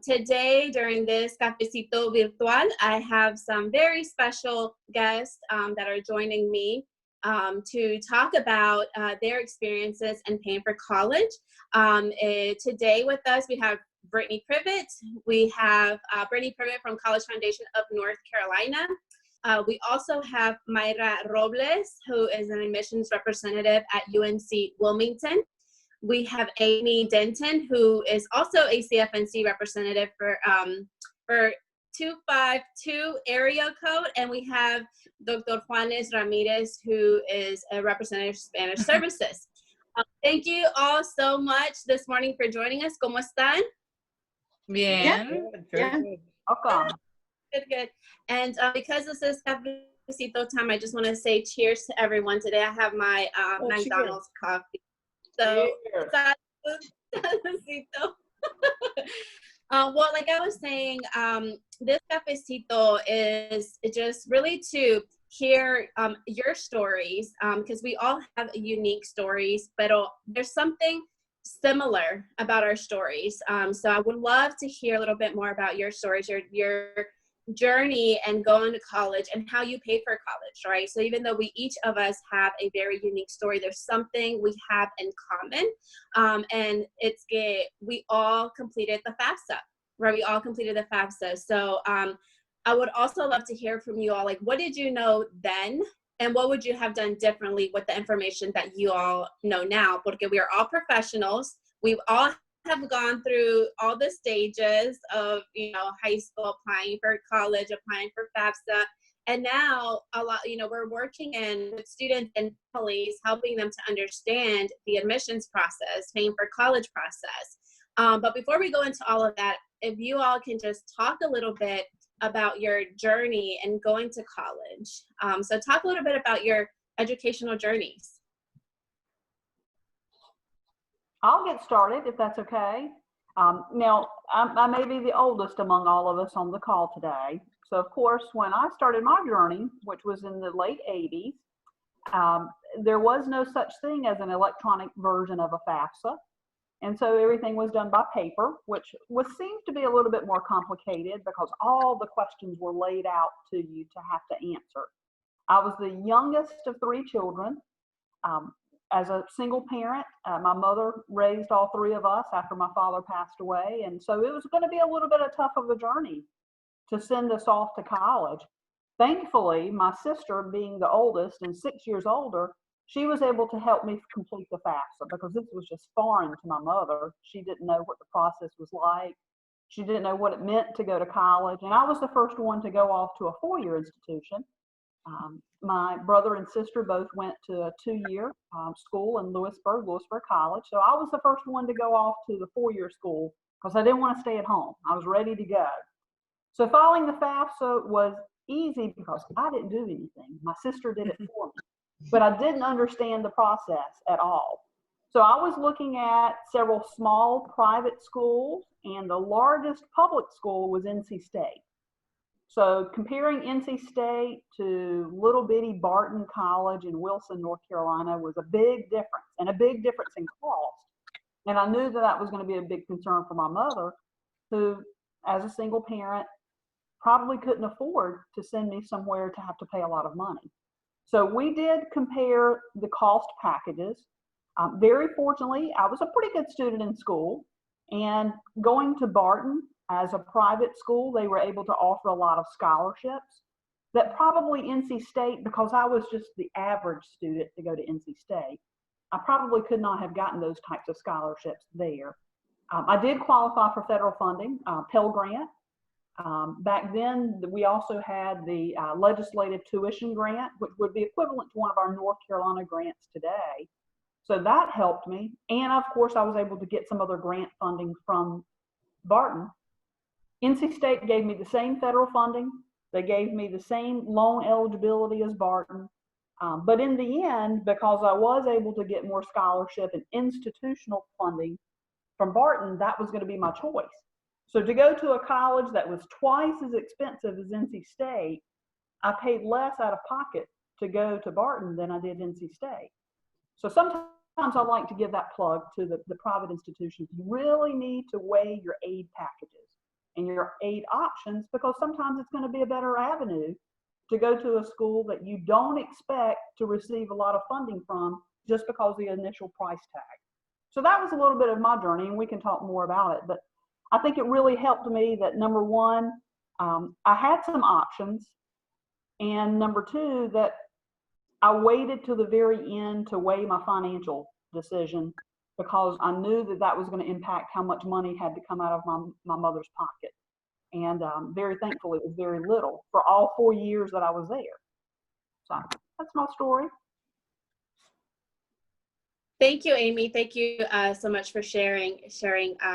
Today, during this Cafecito virtual, I have some very special guests that are joining me to talk about their experiences in paying for college. Today with us, we have Brittany Privet. We have Brittany Privet from College Foundation of North Carolina. We also have Mayra Robles, who is an admissions representative at UNC Wilmington. We have Amy Denton, who is also a CFNC representative for 252 area code. And we have Dr. Juanes Ramirez, who is a representative of Spanish Services. Thank you all so much this morning for joining us. ¿Cómo están? Bien. Yeah. Welcome. Good. And because this is Cafecito time, I just want to say cheers to everyone. Today I have my McDonald's coffee. So, Cafecito. Well, like I was saying, this Cafecito is just really to hear your stories, because we all have unique stories, but there's something similar about our stories. So I would love to hear a little bit more about your stories, your journey and going to college and how you paid for college, right? So even though we each of us have a very unique story, there's something we have in common, and it's we all completed the FAFSA, right? We all completed the FAFSA. So I would also love to hear from you all, like, what did you know then, and what would you have done differently with the information that you all know now? Because we are all professionals. We've all have gone through all the stages of, high school, applying for college, applying for FAFSA. And now we're working with students and families, helping them to understand the admissions process, paying for college process. But before we go into all of that, if you all can just talk a little bit about your journey and going to college. So talk a little bit about your educational journeys. I'll get started if that's okay. Now, I may be the oldest among all of us on the call today. So, of course, when I started my journey, which was in the late 80s, there was no such thing as an electronic version of a FAFSA. And so everything was done by paper, which seems to be a little bit more complicated because all the questions were laid out to you to have to answer. I was the youngest of 3 children. As a single parent, my mother raised all 3 of us after my father passed away. And so it was going to be a little bit tough of a journey to send us off to college. Thankfully, my sister, being the oldest and 6 years older, she was able to help me complete the FAFSA because this was just foreign to my mother. She didn't know what the process was like. She didn't know what it meant to go to college. And I was the first one to go off to a 4-year institution. My brother and sister both went to a 2-year school in Lewisburg College. So I was the first one to go off to the 4-year school because I didn't want to stay at home. I was ready to go. So filing the FAFSA was easy because I didn't do anything. My sister did it for me, but I didn't understand the process at all. So I was looking at several small private schools, and the largest public school was NC State. So comparing NC State to little bitty Barton College in Wilson, North Carolina was a big difference, and a big difference in cost. And I knew that was going to be a big concern for my mother, who, as a single parent, probably couldn't afford to send me somewhere to have to pay a lot of money. So we did compare the cost packages. Very fortunately, I was a pretty good student in school, and going to Barton as a private school, they were able to offer a lot of scholarships that probably NC State, because I was just the average student to go to NC State, I probably could not have gotten those types of scholarships there. I did qualify for federal funding, Pell Grant. Back then, we also had the legislative tuition grant, which would be equivalent to one of our North Carolina grants today. So that helped me. And of course, I was able to get some other grant funding from Barton. NC State gave me the same federal funding. They gave me the same loan eligibility as Barton. But in the end, because I was able to get more scholarship and institutional funding from Barton, that was going to be my choice. So to go to a college that was twice as expensive as NC State, I paid less out of pocket to go to Barton than I did NC State. So sometimes sometimes I like to give that plug to the private institutions. You really need to weigh your aid packages and your aid options, because sometimes it's going to be a better avenue to go to a school that you don't expect to receive a lot of funding from just because of the initial price tag. So that was a little bit of my journey, and we can talk more about it. But I think it really helped me that, number one, I had some options, and number two, that I waited till the very end to weigh my financial decision, because I knew that that was going to impact how much money had to come out of my mother's pocket. And very thankful it was very little for all 4 years that I was there. So that's my story. Thank you, Amy. Thank you so much for sharing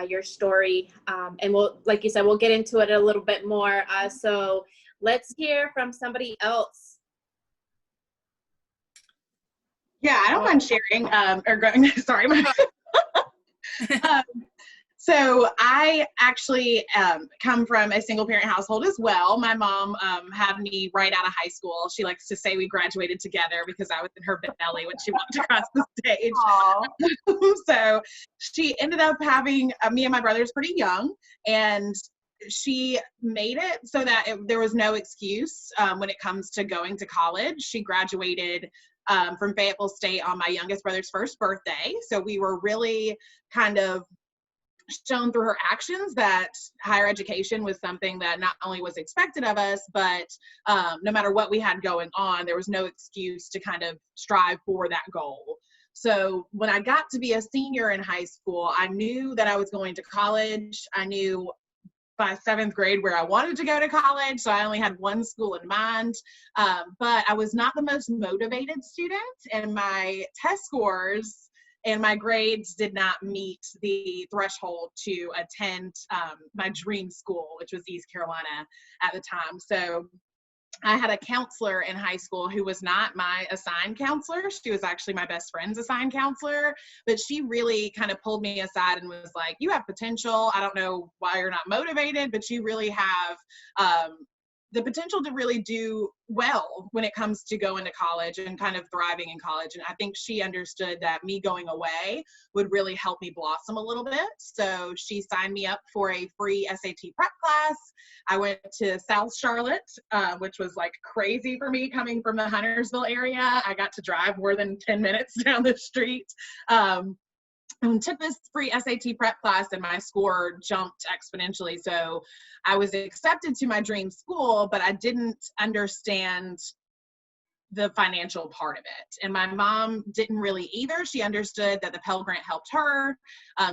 your story. And we'll, like you said, we'll get into it a little bit more. So let's hear from somebody else. Yeah, I don't mind sharing or going. Sorry. So I actually come from a single parent household as well. My mom had me right out of high school. She likes to say we graduated together because I was in her belly when she walked across the stage. So she ended up having me and my brothers pretty young, and she made it so that there was no excuse when it comes to going to college. She graduated from Fayetteville State on my youngest brother's first birthday. So we were really kind of shown through her actions that higher education was something that not only was expected of us, but no matter what we had going on, there was no excuse to kind of strive for that goal. So when I got to be a senior in high school, I knew that I was going to college. I knew by 7th grade where I wanted to go to college, so I only had one school in mind, but I was not the most motivated student, and my test scores and my grades did not meet the threshold to attend my dream school, which was East Carolina at the time. So I had a counselor in high school who was not my assigned counselor. She was actually my best friend's assigned counselor, but she really kind of pulled me aside and was like, you have potential. I don't know why you're not motivated, but you really have the potential to really do well when it comes to going to college and kind of thriving in college. And I think she understood that me going away would really help me blossom a little bit. So she signed me up for a free SAT prep class. I went to South Charlotte, which was like crazy for me coming from the Huntersville area. I got to drive more than 10 minutes down the street. And took this free SAT prep class, and my score jumped exponentially. So I was accepted to my dream school, but I didn't understand the financial part of it. And my mom didn't really either. She understood that the Pell Grant helped her.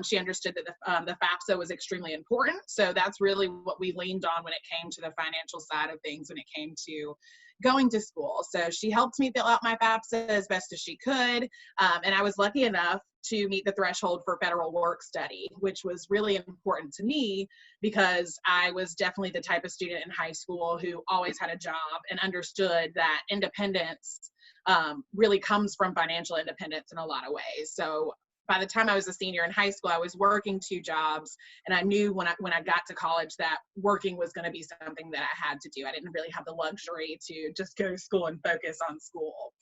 She understood that the FAFSA was extremely important. So that's really what we leaned on when it came to the financial side of things, when it came to going to school. So she helped me fill out my FAFSA as best as she could. And I was lucky enough to meet the threshold for federal work study, which was really important to me because I was definitely the type of student in high school who always had a job and understood that independence really comes from financial independence in a lot of ways. So by the time I was a senior in high school, I was working 2 jobs, and I knew when I got to college that working was going to be something that I had to do. I didn't really have the luxury to just go to school and focus on school.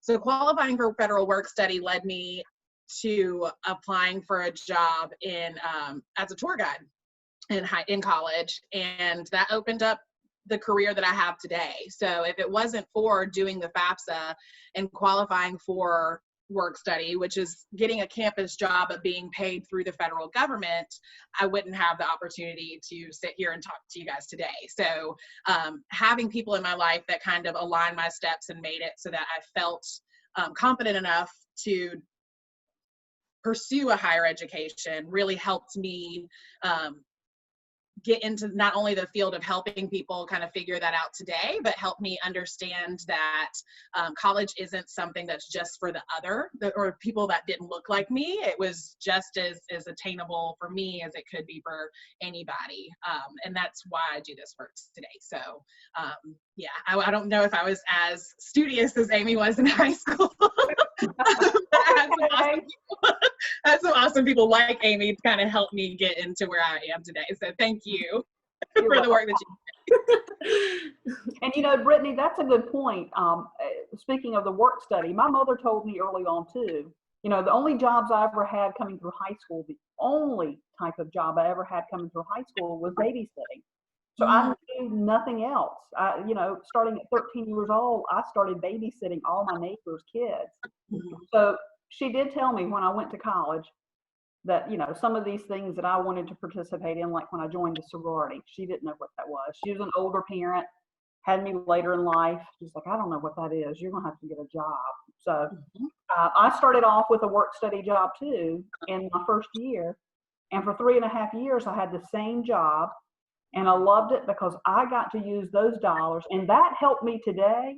So qualifying for federal work study led me to applying for a job in as a tour guide in college, and that opened up the career that I have today. So if it wasn't for doing the FAFSA and qualifying for work study, which is getting a campus job but being paid through the federal government, I wouldn't have the opportunity to sit here and talk to you guys today. So having people in my life that kind of aligned my steps and made it so that I felt confident enough to pursue a higher education really helped me get into not only the field of helping people kind of figure that out today, but help me understand that college isn't something that's just for the other or people that didn't look like me. It was just as attainable for me as it could be for anybody. And that's why I do this work today. So yeah, I don't know if I was as studious as Amy was in high school. I had some awesome people like Amy to kind of help me get into where I am today. So thank you for the work that you do. And you know, Brittany, that's a good point. Speaking of the work study, my mother told me early on too, You know, the only jobs I ever had coming through high school, the only type of job I ever had coming through high school was babysitting. So I knew nothing else. You know, starting at 13 years old, I started babysitting all my neighbors' kids. So she did tell me when I went to college that, you know, some of these things that I wanted to participate in, like when I joined the sorority, she didn't know what that was. She was an older parent, had me later in life. She's like, I don't know what that is. You're going to have to get a job. So I started off with a work study job too in my first year. And for 3.5 years, I had the same job. And I loved it because I got to use those dollars. And that helped me today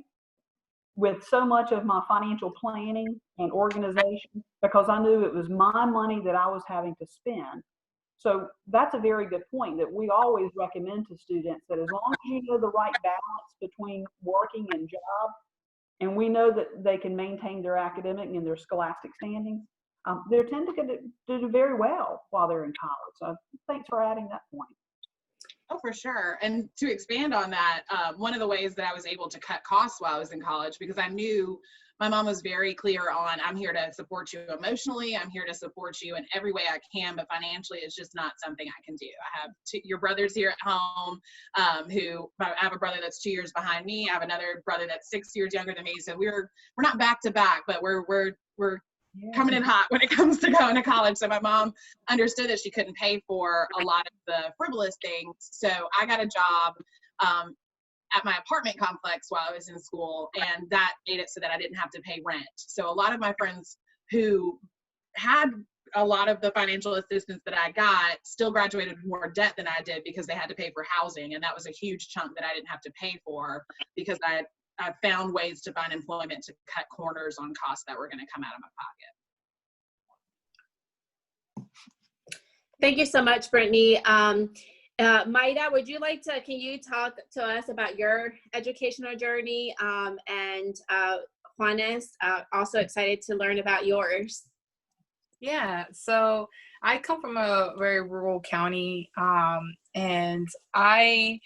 with so much of my financial planning and organization, because I knew it was my money that I was having to spend. So that's a very good point that we always recommend to students, that as long as you know the right balance between working and job, and we know that they can maintain their academic and their scholastic standings, they tend to do very well while they're in college. So thanks for adding that point. Oh, for sure. And to expand on that, one of the ways that I was able to cut costs while I was in college, because I knew my mom was very clear on, I'm here to support you emotionally. I'm here to support you in every way I can, but financially, it's just not something I can do. I have your brothers here at home, who I have a brother that's 2 years behind me. I have another brother that's 6 years younger than me. So we're not back to back, but we're coming in hot when it comes to going to college. So my mom understood that she couldn't pay for a lot of the frivolous things. So I got a job at my apartment complex while I was in school, and that made it so that I didn't have to pay rent. So a lot of my friends who had a lot of the financial assistance that I got still graduated with more debt than I did because they had to pay for housing. And that was a huge chunk that I didn't have to pay for because I found ways to find employment to cut corners on costs that were going to come out of my pocket. Thank you so much, Brittany. Maida, would you like to, can you talk to us about your educational journey? And Juanes, also excited to learn about yours. Yeah, so I come from a very rural county, and I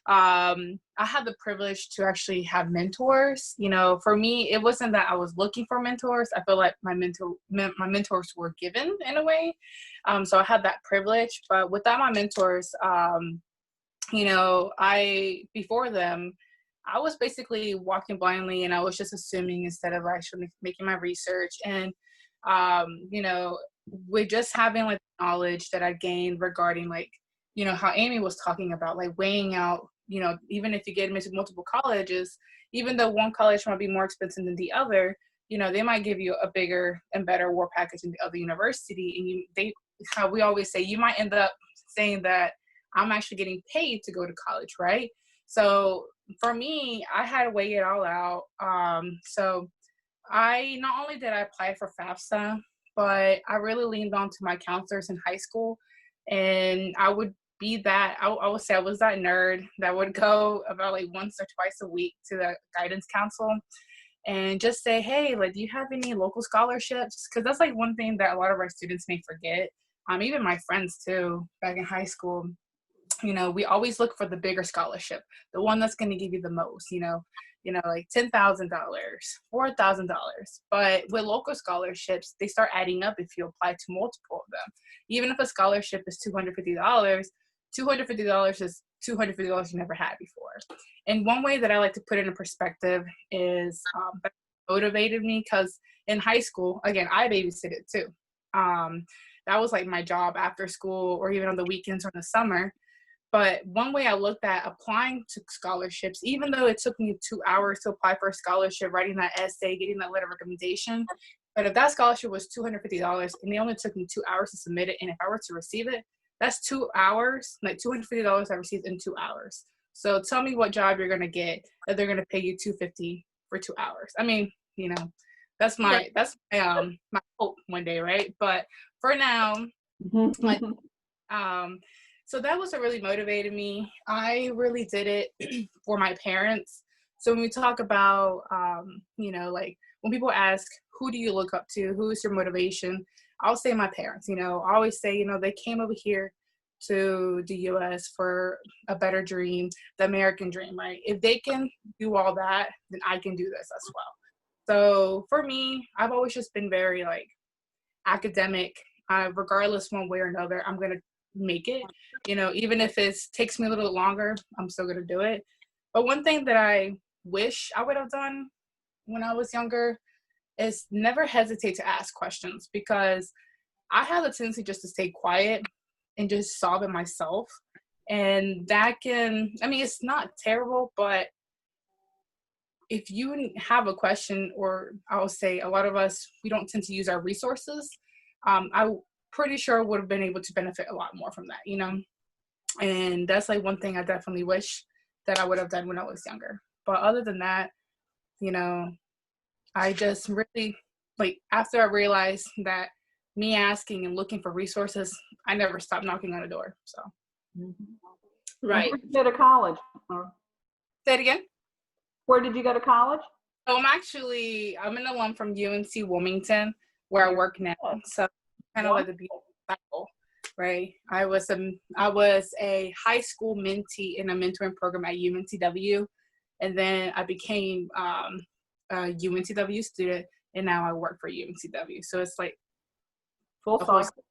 had the privilege to actually have mentors. You know, for me, it wasn't that I was looking for mentors. I feel like my mentors were given in a way. So I had that privilege, but without my mentors, you know, before them, I was basically walking blindly, and I was just assuming instead of actually making my research. And you know, with just having like knowledge that I gained regarding, like, you know, how Amy was talking about, like weighing out, you know, even if you get into multiple colleges, even though one college might be more expensive than the other, you know, they might give you a bigger and better award package than the other university. And how we always say, you might end up saying that I'm actually getting paid to go to college, right? So for me, I had to weigh it all out. So I not only did I apply for FAFSA, but I really leaned on to my counselors in high school, and I would be that, I would say I was that nerd that would go about like once or twice a week to the guidance council and just say, hey, like, do you have any local scholarships? Because that's like one thing that a lot of our students may forget. Even my friends too, back in high school, you know, we always look for the bigger scholarship, the one that's going to give you the most, you know, like $10,000, $4,000. But with local scholarships, they start adding up if you apply to multiple of them. Even if a scholarship is $250, $250 is $250 you never had before. And one way that I like to put it in perspective is that motivated me, because in high school, again, I babysitted too. That was like my job after school or even on the weekends or in the summer. But one way I looked at applying to scholarships, even though it took me 2 hours to apply for a scholarship, writing that essay, getting that letter of recommendation, but if that scholarship was $250 and they only took me 2 hours to submit it, and if I were to receive it, that's 2 hours, like $250 I received in 2 hours. So tell me what job you're gonna get that they're gonna pay you $250 for 2 hours. I mean, you know, that's my hope one day, right? But for now, like, so that was what really motivated me. I really did it for my parents. So when we talk about, you know, like when people ask, who do you look up to? Who is your motivation? I'll say my parents. You know, I always say, you know, they came over here to the U.S. for a better dream, the American dream, right? If they can do all that, then I can do this as well. So for me, I've always just been very like academic, regardless one way or another, I'm going to make it, you know, even if it takes me a little longer, I'm still going to do it. But one thing that I wish I would have done when I was younger is never hesitate to ask questions, because I have a tendency just to stay quiet and just solve it myself. And that can, I mean, it's not terrible, but if you have a question, or I will say a lot of us, we don't tend to use our resources, I'm pretty sure I would have been able to benefit a lot more from that, you know? And that's like one thing I definitely wish that I would have done when I was younger. But other than that, you know, I just really, like, after I realized that me asking and looking for resources, I never stopped knocking on a door, so. Right. Where did you go to college? Say it again? Where did you go to college? Oh, I'm an alum from UNC Wilmington, where I work now. So kind of like the beautiful cycle, right? I was a high school mentee in a mentoring program at UNCW, and then I became a UNCW student, and now I work for UNCW. So it's like Full cycle.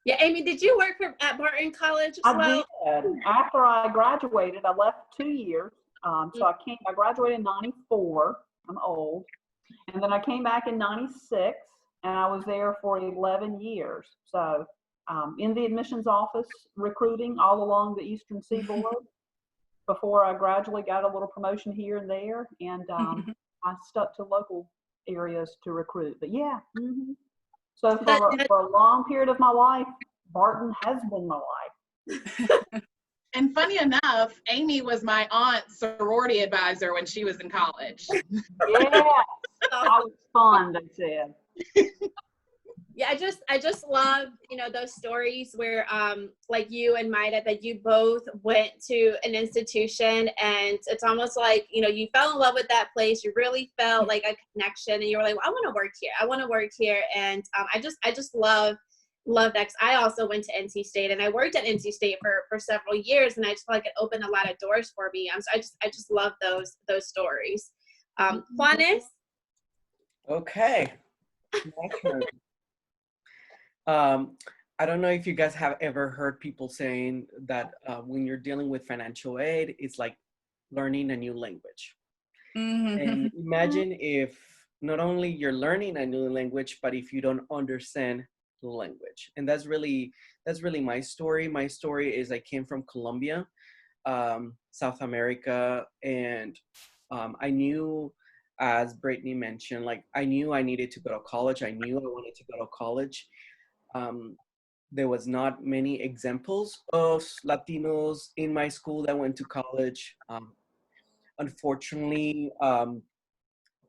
Yeah, Amy, did you work at Barton College as well? I did. After I graduated, I left 2 years. So I graduated in 94. I'm old. And then I came back in 96, and I was there for 11 years. So in the admissions office, recruiting all along the Eastern Seaboard before I gradually got a little promotion here and there. And I stuck to local areas to recruit. But yeah. So for a long period of my life, Barton has been my life. And funny enough, Amy was my aunt's sorority advisor when she was in college. Yeah, I was fun, they said. Yeah, I just love, you know, those stories where like you and Maida, that you both went to an institution, and it's almost like, you know, you fell in love with that place. You really felt like a connection, and you were like, well, I want to work here. I want to work here. And I just love that, 'cause I also went to NC State, and I worked at NC State for several years, and I just feel like it opened a lot of doors for me. So I just love those stories. Juanes? Okay. My turn. I don't know if you guys have ever heard people saying that when you're dealing with financial aid, it's like learning a new language. And imagine if not only you're learning a new language, but if you don't understand the language. And that's really my story. My story is I came from Colombia, South America, and I knew, as Brittany mentioned, like I knew I needed to go to college. I knew I wanted to go to college. There was not many examples of Latinos in my school that went to college. Unfortunately,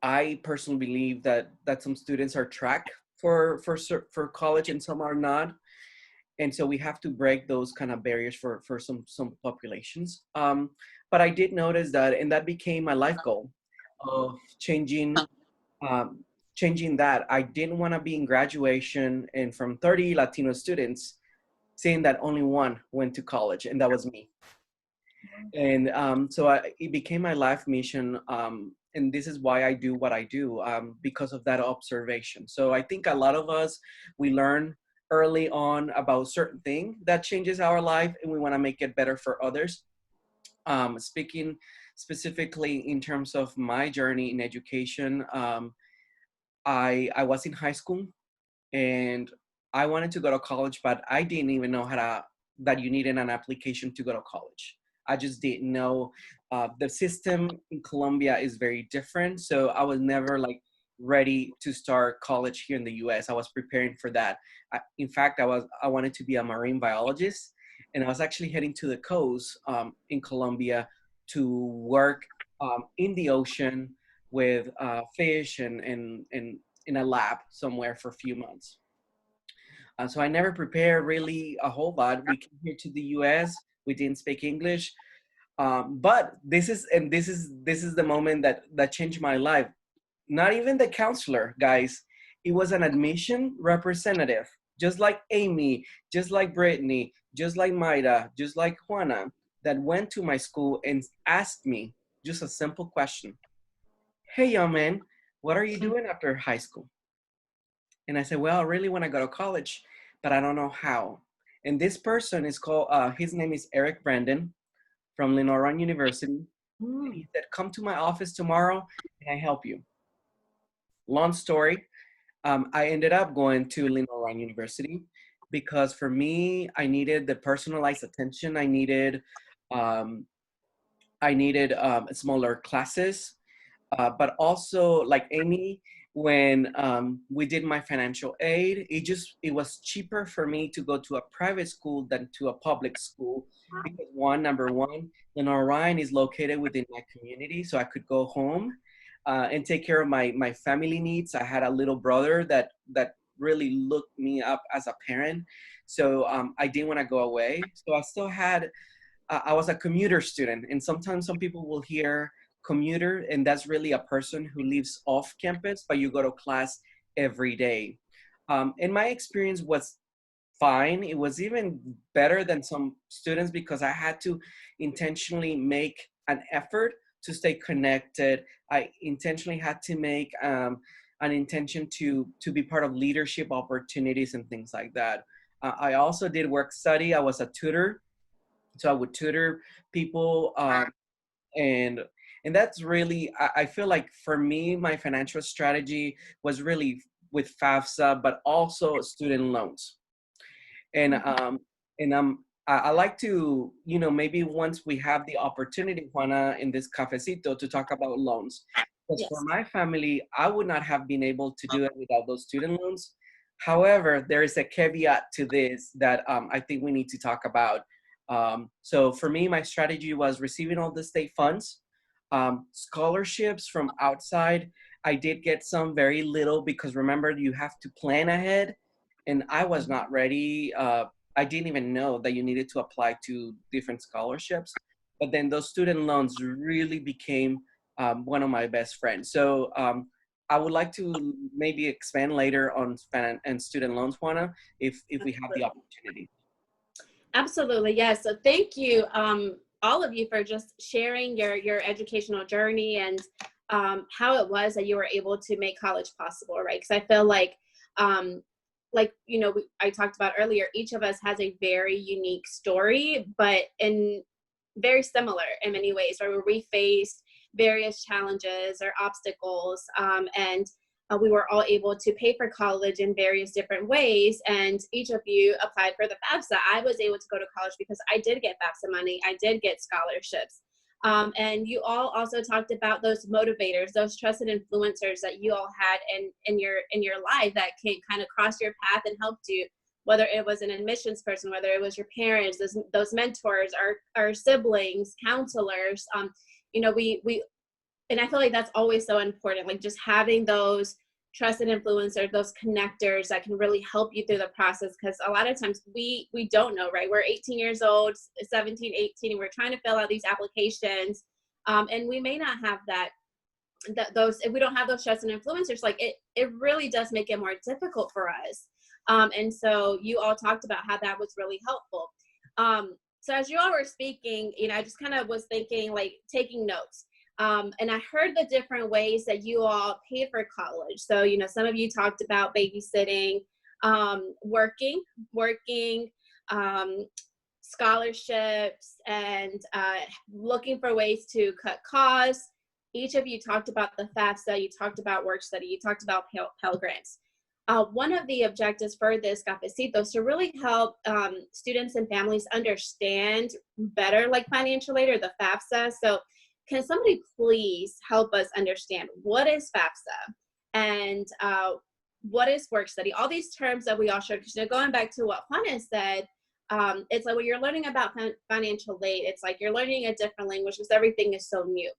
I personally believe that some students are tracked for college and some are not. And so we have to break those kind of barriers for some populations. But I did notice that, and that became my life goal of changing that. I didn't want to be in graduation and from 30 Latino students, seeing that only one went to college, and that was me. And so it became my life mission. And this is why I do what I do, because of that observation. So I think a lot of us, we learn early on about certain thing that changes our life, and we want to make it better for others. Speaking specifically in terms of my journey in education, I was in high school and I wanted to go to college, but I didn't even know that you needed an application to go to college. I just didn't know. The system in Colombia is very different. So I was never like ready to start college here in the US. I was preparing for that. In fact, I wanted to be a marine biologist, and I was actually heading to the coast in Colombia to work in the ocean with fish and in a lab somewhere for a few months. So I never prepared really a whole lot. We came here to the US. We didn't speak English. But this is the moment that changed my life. Not even the counselor, guys. It was an admission representative, just like Amy, just like Brittany, just like Maida, just like Juana, that went to my school and asked me just a simple question. Hey, young man, what are you doing after high school? And I said, well, I really want to go to college, but I don't know how. And this person is called, his name is Eric Brandon from Lenoir University. And he said, come to my office tomorrow and I help you. Long story, I ended up going to Lenoir University because for me, I needed the personalized attention. I needed smaller classes, but also like Amy, when we did my financial aid, it was cheaper for me to go to a private school than to a public school because number one, Lenoir Ryan is located within my community, so I could go home and take care of my family needs. I had a little brother that really looked me up as a parent, so I didn't want to go away. So I still had I was a commuter student, and sometimes some people will hear commuter, and that's really a person who lives off campus, but you go to class every day. And my experience was fine. It was even better than some students because I had to intentionally make an effort to stay connected. I intentionally had to make an intention to be part of leadership opportunities and things like that. I also did work study. I was a tutor. So I would tutor people, and that's really, I feel like for me, my financial strategy was really with FAFSA, but also student loans. And I like to, maybe once we have the opportunity, Juana, in this cafecito to talk about loans. Because for my family, I would not have been able to do it without those student loans. However, there is a caveat to this that I think we need to talk about. So for me, my strategy was receiving all the state funds, scholarships from outside. I did get some, very little, because remember, you have to plan ahead, and I was not ready. I didn't even know that you needed to apply to different scholarships. But then those student loans really became one of my best friends. So I would like to maybe expand later on student loans, Juana, if we have the opportunity. Absolutely, yes. So thank you, all of you, for just sharing your educational journey and how it was that you were able to make college possible, right? Because I feel like I talked about earlier, each of us has a very unique story, but very similar in many ways, right? Where we faced various challenges or obstacles, and we were all able to pay for college in various different ways. And each of you applied for the FAFSA. I was able to go to college because I did get FAFSA money. I did get scholarships. And you all also talked about those motivators, those trusted influencers that you all had in your life that can kind of cross your path and helped you, whether it was an admissions person, whether it was your parents, those mentors, our siblings, counselors. And I feel like that's always so important, like just having those trusted influencers, those connectors that can really help you through the process. Because a lot of times we don't know, right? We're 18 years old, 17, 18, and we're trying to fill out these applications. And we may not have if we don't have those trusted influencers, like it really does make it more difficult for us. And so you all talked about how that was really helpful. So as you all were speaking, I just kind of was thinking, like, taking notes. And I heard the different ways that you all paid for college. So, some of you talked about babysitting, working, scholarships, and looking for ways to cut costs. Each of you talked about the FAFSA, you talked about work study, you talked about Pell Grants. One of the objectives for this Cafecito is to really help students and families understand better, like financial aid or the FAFSA. So can somebody please help us understand what is FAFSA and what is work study? All these terms that we all shared, because going back to what Juana said, it's like when you're learning about financial aid, it's like you're learning a different language because everything is so new.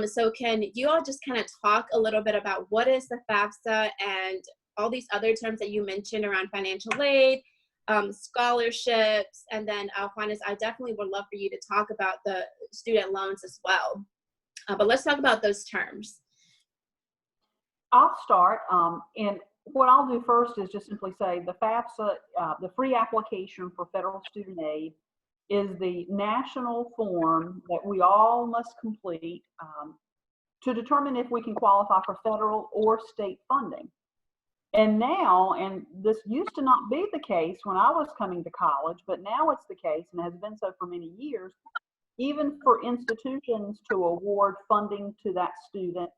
So can you all just kind of talk a little bit about what is the FAFSA and all these other terms that you mentioned around financial aid, scholarships, and then Juanes, I definitely would love for you to talk about the student loans as well. But let's talk about those terms. I'll start, and what I'll do first is just simply say the FAFSA, the free application for federal student aid, is the national form that we all must complete to determine if we can qualify for federal or state funding. And now, and this used to not be the case when I was coming to college, but now it's the case and has been so for many years, even for institutions to award funding to that student,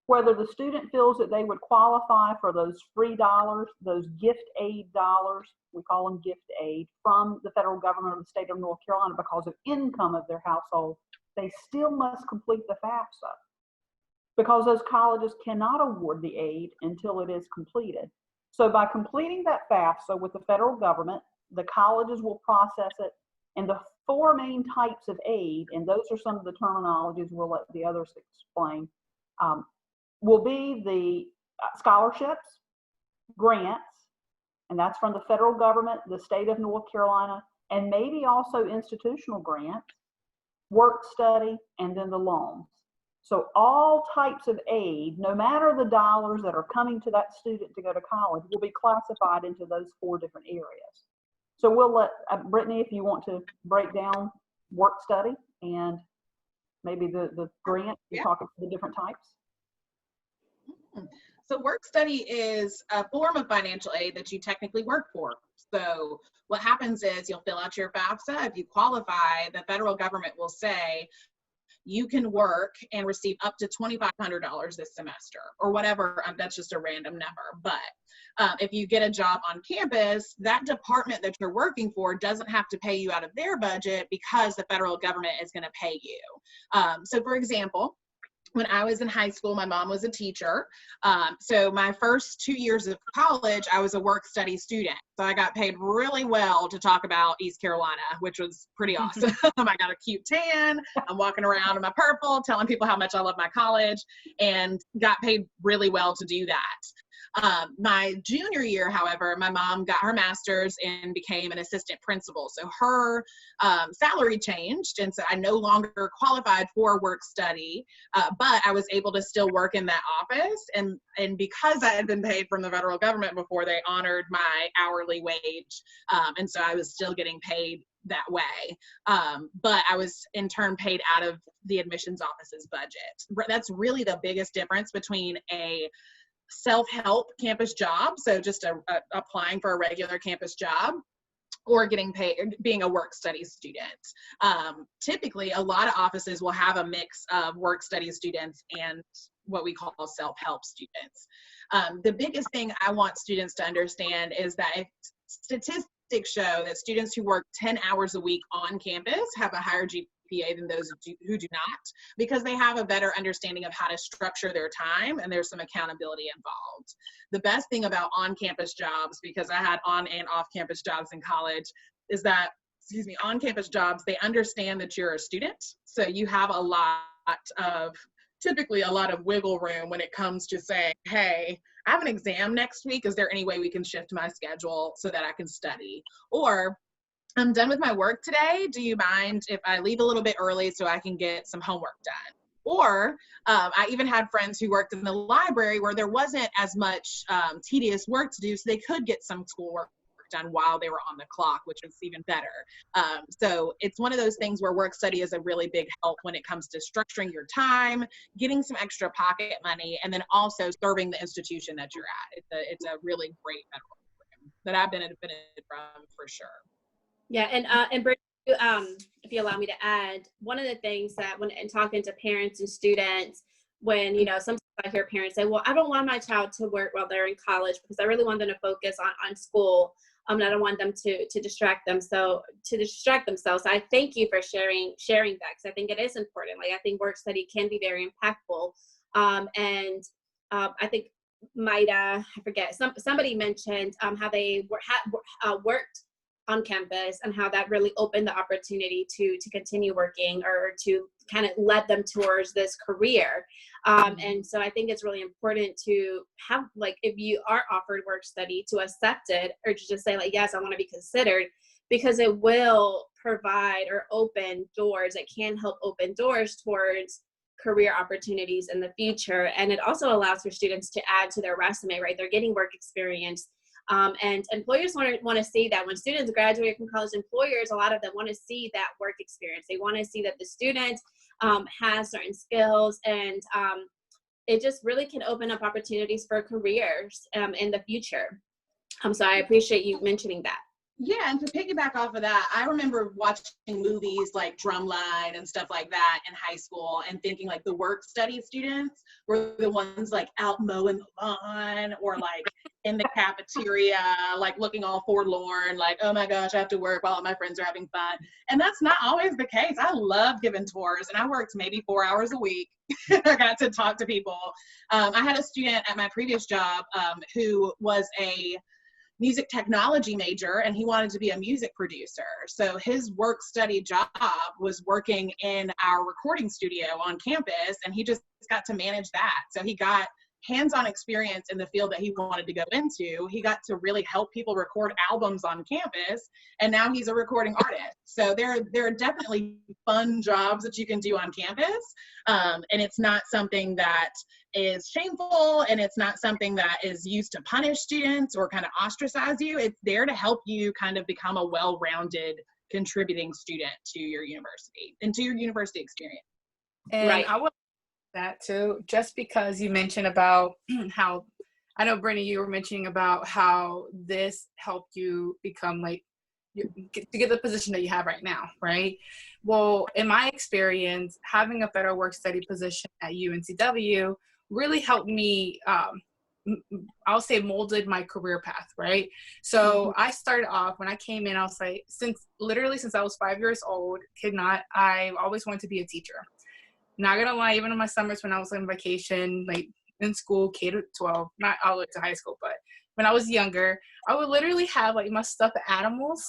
whether the student feels that they would qualify for those free dollars, those gift aid dollars, we call them gift aid, from the federal government of the state of North Carolina because of income of their household, they still must complete the FAFSA, because those colleges cannot award the aid until it is completed. So by completing that FAFSA with the federal government, the colleges will process it, and the four main types of aid, and those are some of the terminologies we'll let the others explain, will be the scholarships, grants, and that's from the federal government, the state of North Carolina, and maybe also institutional grants, work study, and then the loans. So all types of aid, no matter the dollars that are coming to that student to go to college, will be classified into those four different areas. So we'll let Brittany, if you want to break down work study and maybe the grant, you talk about the different types. So work study is a form of financial aid that you technically work for. So what happens is you'll fill out your FAFSA. If you qualify, the federal government will say you can work and receive up to $2,500 this semester or whatever. That's just a random number. But if you get a job on campus, that department that you're working for doesn't have to pay you out of their budget because the federal government is going to pay you. So for example, when I was in high school, my mom was a teacher. So my first 2 years of college, I was a work study student. So I got paid really well to talk about East Carolina, which was pretty awesome. I got a cute tan. I'm walking around in my purple, telling people how much I love my college, and got paid really well to do that. My junior year, however, my mom got her master's and became an assistant principal. So her salary changed, and so I no longer qualified for work study, but I was able to still work in that office. And because I had been paid from the federal government before, they honored my hourly wage, and so I was still getting paid that way. But I was in turn paid out of the admissions office's budget. That's really the biggest difference between a self-help campus job, so just applying for a regular campus job, or getting paid being a work study student. Typically, a lot of offices will have a mix of work study students and what we call self-help students. The biggest thing I want students to understand is that if statistics show that students who work 10 hours a week on campus have a higher GPA than those who do not, because they have a better understanding of how to structure their time, and there's some accountability involved. The best thing about on-campus jobs, because I had on and off-campus jobs in college, is that, on-campus jobs, they understand that you're a student, so you have typically a lot of wiggle room when it comes to saying, hey, I have an exam next week, is there any way we can shift my schedule so that I can study? Or, I'm done with my work today. Do you mind if I leave a little bit early so I can get some homework done? Or I even had friends who worked in the library where there wasn't as much tedious work to do, so they could get some schoolwork done while they were on the clock, which is even better. So it's one of those things where work study is a really big help when it comes to structuring your time, getting some extra pocket money, and then also serving the institution that you're at. It's a really great federal program that I've benefited from for sure. Yeah, and Brittany, if you allow me to add, one of the things that when talking to parents and students, when sometimes I hear parents say, "Well, I don't want my child to work while they're in college because I really want them to focus on school. And I don't want them to distract themselves. I thank you for sharing that, because I think it is important. Like, I think work study can be very impactful, and I think I forget, somebody mentioned how they worked on campus and how that really opened the opportunity to continue working or to kind of led them towards this career. And so I think it's really important to have, like, if you are offered work study, to accept it, or to just say, like, yes, I want to be considered, because it will provide or open doors. It can help open doors towards career opportunities in the future. And it also allows for students to add to their resume, right? They're getting work experience. And employers want to see that when students graduate from college. Employers, a lot of them want to see that work experience. They want to see that the student has certain skills, and it just really can open up opportunities for careers in the future. So I appreciate you mentioning that. Yeah, and to piggyback off of that, I remember watching movies like Drumline and stuff like that in high school and thinking like the work study students were the ones like out mowing the lawn or like in the cafeteria, like looking all forlorn, like, oh my gosh, I have to work while my friends are having fun. And that's not always the case. I love giving tours, and I worked maybe 4 hours a week. I got to talk to people. I had a student at my previous job who was a music technology major, and he wanted to be a music producer. So his work study job was working in our recording studio on campus, and he just got to manage that. So he got hands-on experience in the field that he wanted to go into. He got to really help people record albums on campus, and now he's a recording artist. So there are definitely fun jobs that you can do on campus, and it's not something that is shameful, and it's not something that is used to punish students or kind of ostracize you. It's there to help you kind of become a well-rounded contributing student to your university and to your university experience. And Right. I would that too, just because you mentioned about how, I know Brittany, you were mentioning about how this helped you become like, to get the position that you have right now, right? Well, in my experience, having a federal work study position at UNCW really helped me, I'll say molded my career path, right? So I started off, when I came in, I was like, since I was 5 years old, I always wanted to be a teacher. Not gonna lie, even in my summers when I was on vacation, like in school, K to 12, not all the way to high school, but when I was younger, I would literally have like my stuffed animals,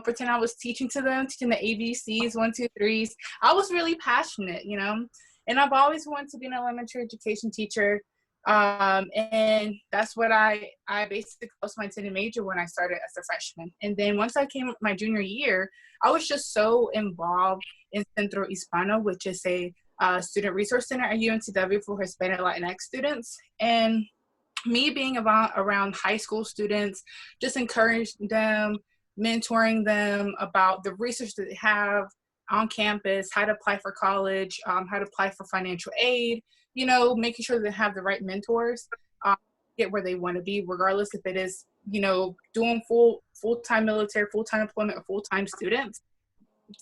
pretend I was teaching them, teaching the ABCs, 1, 2, 3s. I was really passionate, and I've always wanted to be an elementary education teacher. And that's what I basically was my intended major when I started as a freshman. And then once I came my junior year, I was just so involved in Centro Hispano, which is a student resource center at UNCW for Hispanic Latinx students. And me being around high school students, just encouraging them, mentoring them about the research that they have on campus, how to apply for college, how to apply for financial aid, making sure they have the right mentors, get where they want to be, regardless if it is, doing full-time military, full-time employment, or full-time students.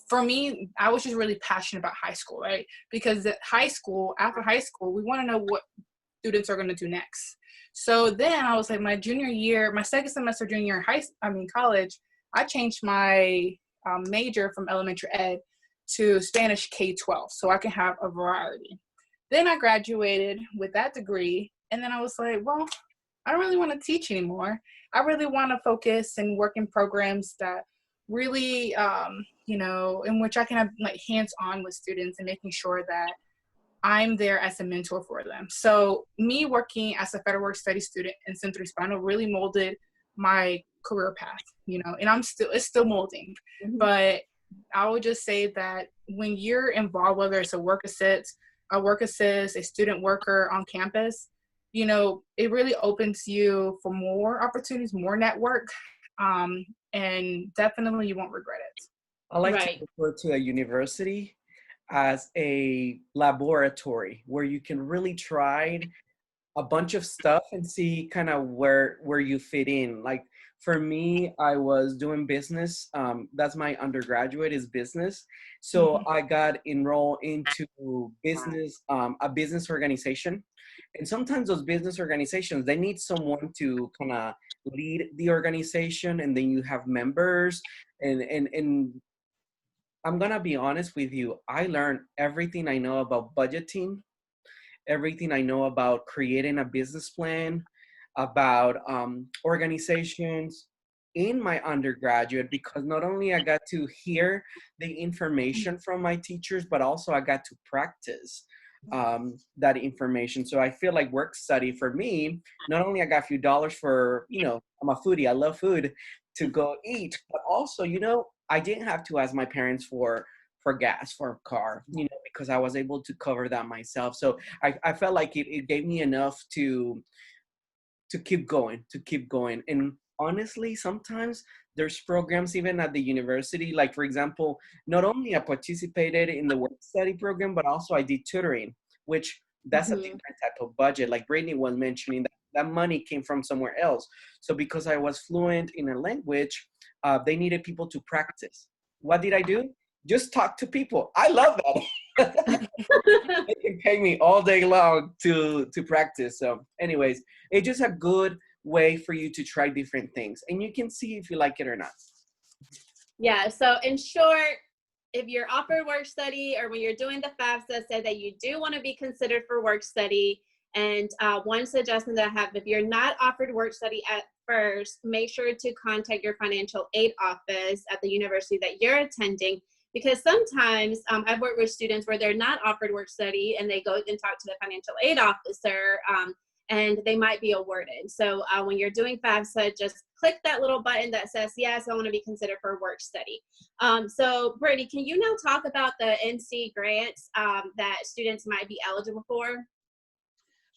For me, I was just really passionate about high school, right? Because after high school, we want to know what students are going to do next. So then I was like, my second semester junior year college, I changed my major from elementary ed to Spanish K-12, so I can have a variety. Then I graduated with that degree, and then I was like, well, I don't really want to teach anymore. I really want to focus and work in programs that really, in which I can have like hands-on with students and making sure that I'm there as a mentor for them. So me working as a federal work study student in Centro Hispano really molded my career path, and it's still molding. Mm-hmm. But I would just say that when you're involved, whether it's a work assist, a student worker on campus, it really opens you for more opportunities, more network, and definitely you won't regret it. I like to refer to a university as a laboratory where you can really try a bunch of stuff and see kind of where you fit in. Like for me, I was doing business. That's my undergraduate is business. So I got enrolled into business, a business organization. And sometimes those business organizations, they need someone to kind of lead the organization, and then you have members. And I'm going to be honest with you. I learned everything I know about budgeting, everything I know about creating a business plan, about organizations in my undergraduate, because not only I got to hear the information from my teachers, but also I got to practice that information. So I feel like work study for me, not only I got a few dollars for, I'm a foodie, I love food, to go eat, but also, I didn't have to ask my parents for gas for a car, because I was able to cover that myself. So I felt like it gave me enough to keep going. And honestly, sometimes there's programs even at the university, like for example, not only I participated in the work study program, but also I did tutoring, which That's a different type of budget. Like Brittany was mentioning, that money came from somewhere else. So because I was fluent in a language, they needed people to practice. What did I do? Just talk to people. I love that. They can pay me all day long to practice. So anyways, it's just a good way for you to try different things, and you can see if you like it or not. Yeah, so in short, if you're offered work study or when you're doing the FAFSA, say that you do want to be considered for work study. And one suggestion that I have, if you're not offered work study at first, make sure to contact your financial aid office at the university that you're attending, because sometimes I've worked with students where they're not offered work study and they go and talk to the financial aid officer and they might be awarded. So when you're doing FAFSA, just click that little button that says, yes, I want to be considered for work study. So Brittany, can you now talk about the NC grants that students might be eligible for?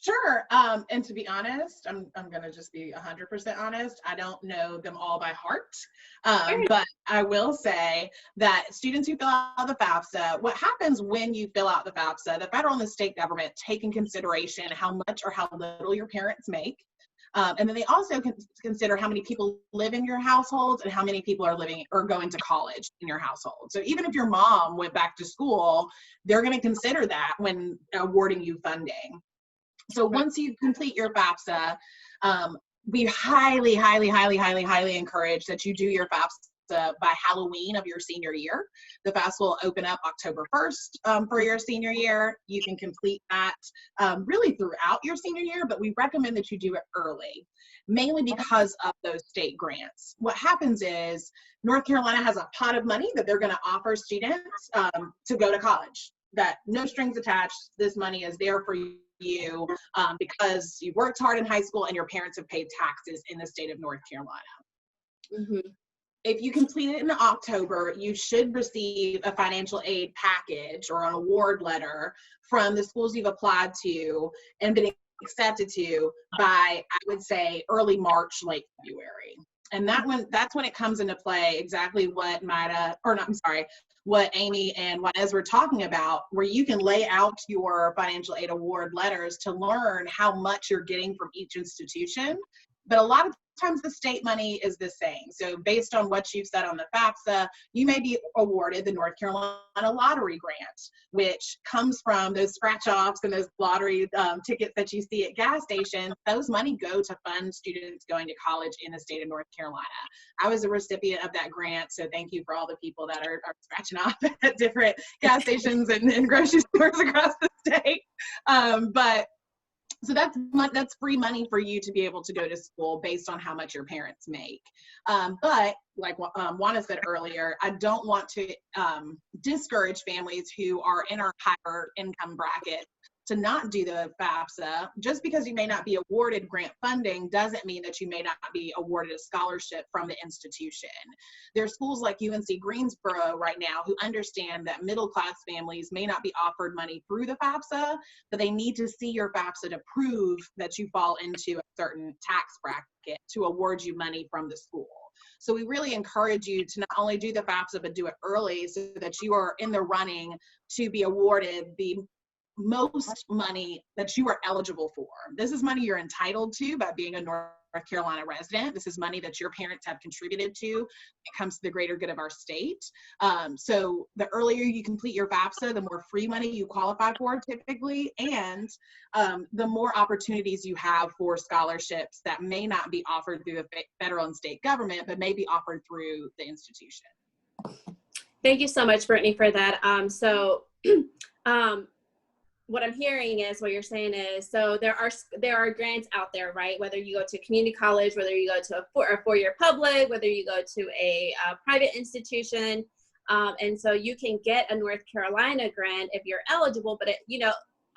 Sure. And to be honest, I'm going to just be 100% honest. I don't know them all by heart. But I will say that students who fill out the FAFSA, what happens when you fill out the FAFSA, the federal and the state government take in consideration how much or how little your parents make. And then they also consider how many people live in your household and how many people are living or going to college in your household. So even if your mom went back to school, they're going to consider that when awarding you funding. So once you complete your FAFSA, we highly, highly, highly, highly, highly encourage that you do your FAFSA by Halloween of your senior year. The FAFSA will open up October 1st for your senior year. You can complete that really throughout your senior year, but we recommend that you do it early, mainly because of those state grants. What happens is North Carolina has a pot of money that they're going to offer students to go to college. That no strings attached. This money is there for you because you worked hard in high school and your parents have paid taxes in the state of North Carolina. If you complete it in October, you should receive a financial aid package or an award letter from the schools you've applied to and been accepted to by, I would say, early March, late February. And that's when it comes into play exactly what what Amy and Juanez were talking about, where you can lay out your financial aid award letters to learn how much you're getting from each institution. But a lot of times the state money is the same. So based on what you've said on the FAFSA, you may be awarded the North Carolina lottery grant, which comes from those scratch offs and those lottery tickets that you see at gas stations. Those money go to fund students going to college in the state of North Carolina. I was a recipient of that grant, so thank you for all the people that are scratching off at different gas stations and grocery stores across the state. So that's free money for you to be able to go to school based on how much your parents make. But like Juana said earlier, I don't want to discourage families who are in our higher income bracket to not do the FAFSA. Just because you may not be awarded grant funding doesn't mean that you may not be awarded a scholarship from the institution. There are schools like UNC Greensboro right now who understand that middle-class families may not be offered money through the FAFSA, but they need to see your FAFSA to prove that you fall into a certain tax bracket to award you money from the school. So we really encourage you to not only do the FAFSA, but do it early so that you are in the running to be awarded the most money that you are eligible for. This is money you're entitled to by being a North Carolina resident. This is money that your parents have contributed to when it comes to the greater good of our state. So the earlier you complete your FAFSA, the more free money you qualify for typically, and the more opportunities you have for scholarships that may not be offered through the federal and state government, but may be offered through the institution. Thank you so much, Brittany, for that. What I'm hearing is what you're saying is, so there are grants out there, right? Whether you go to community college, whether you go to a four-year public, whether you go to a private institution, and so you can get a North Carolina grant if you're eligible. But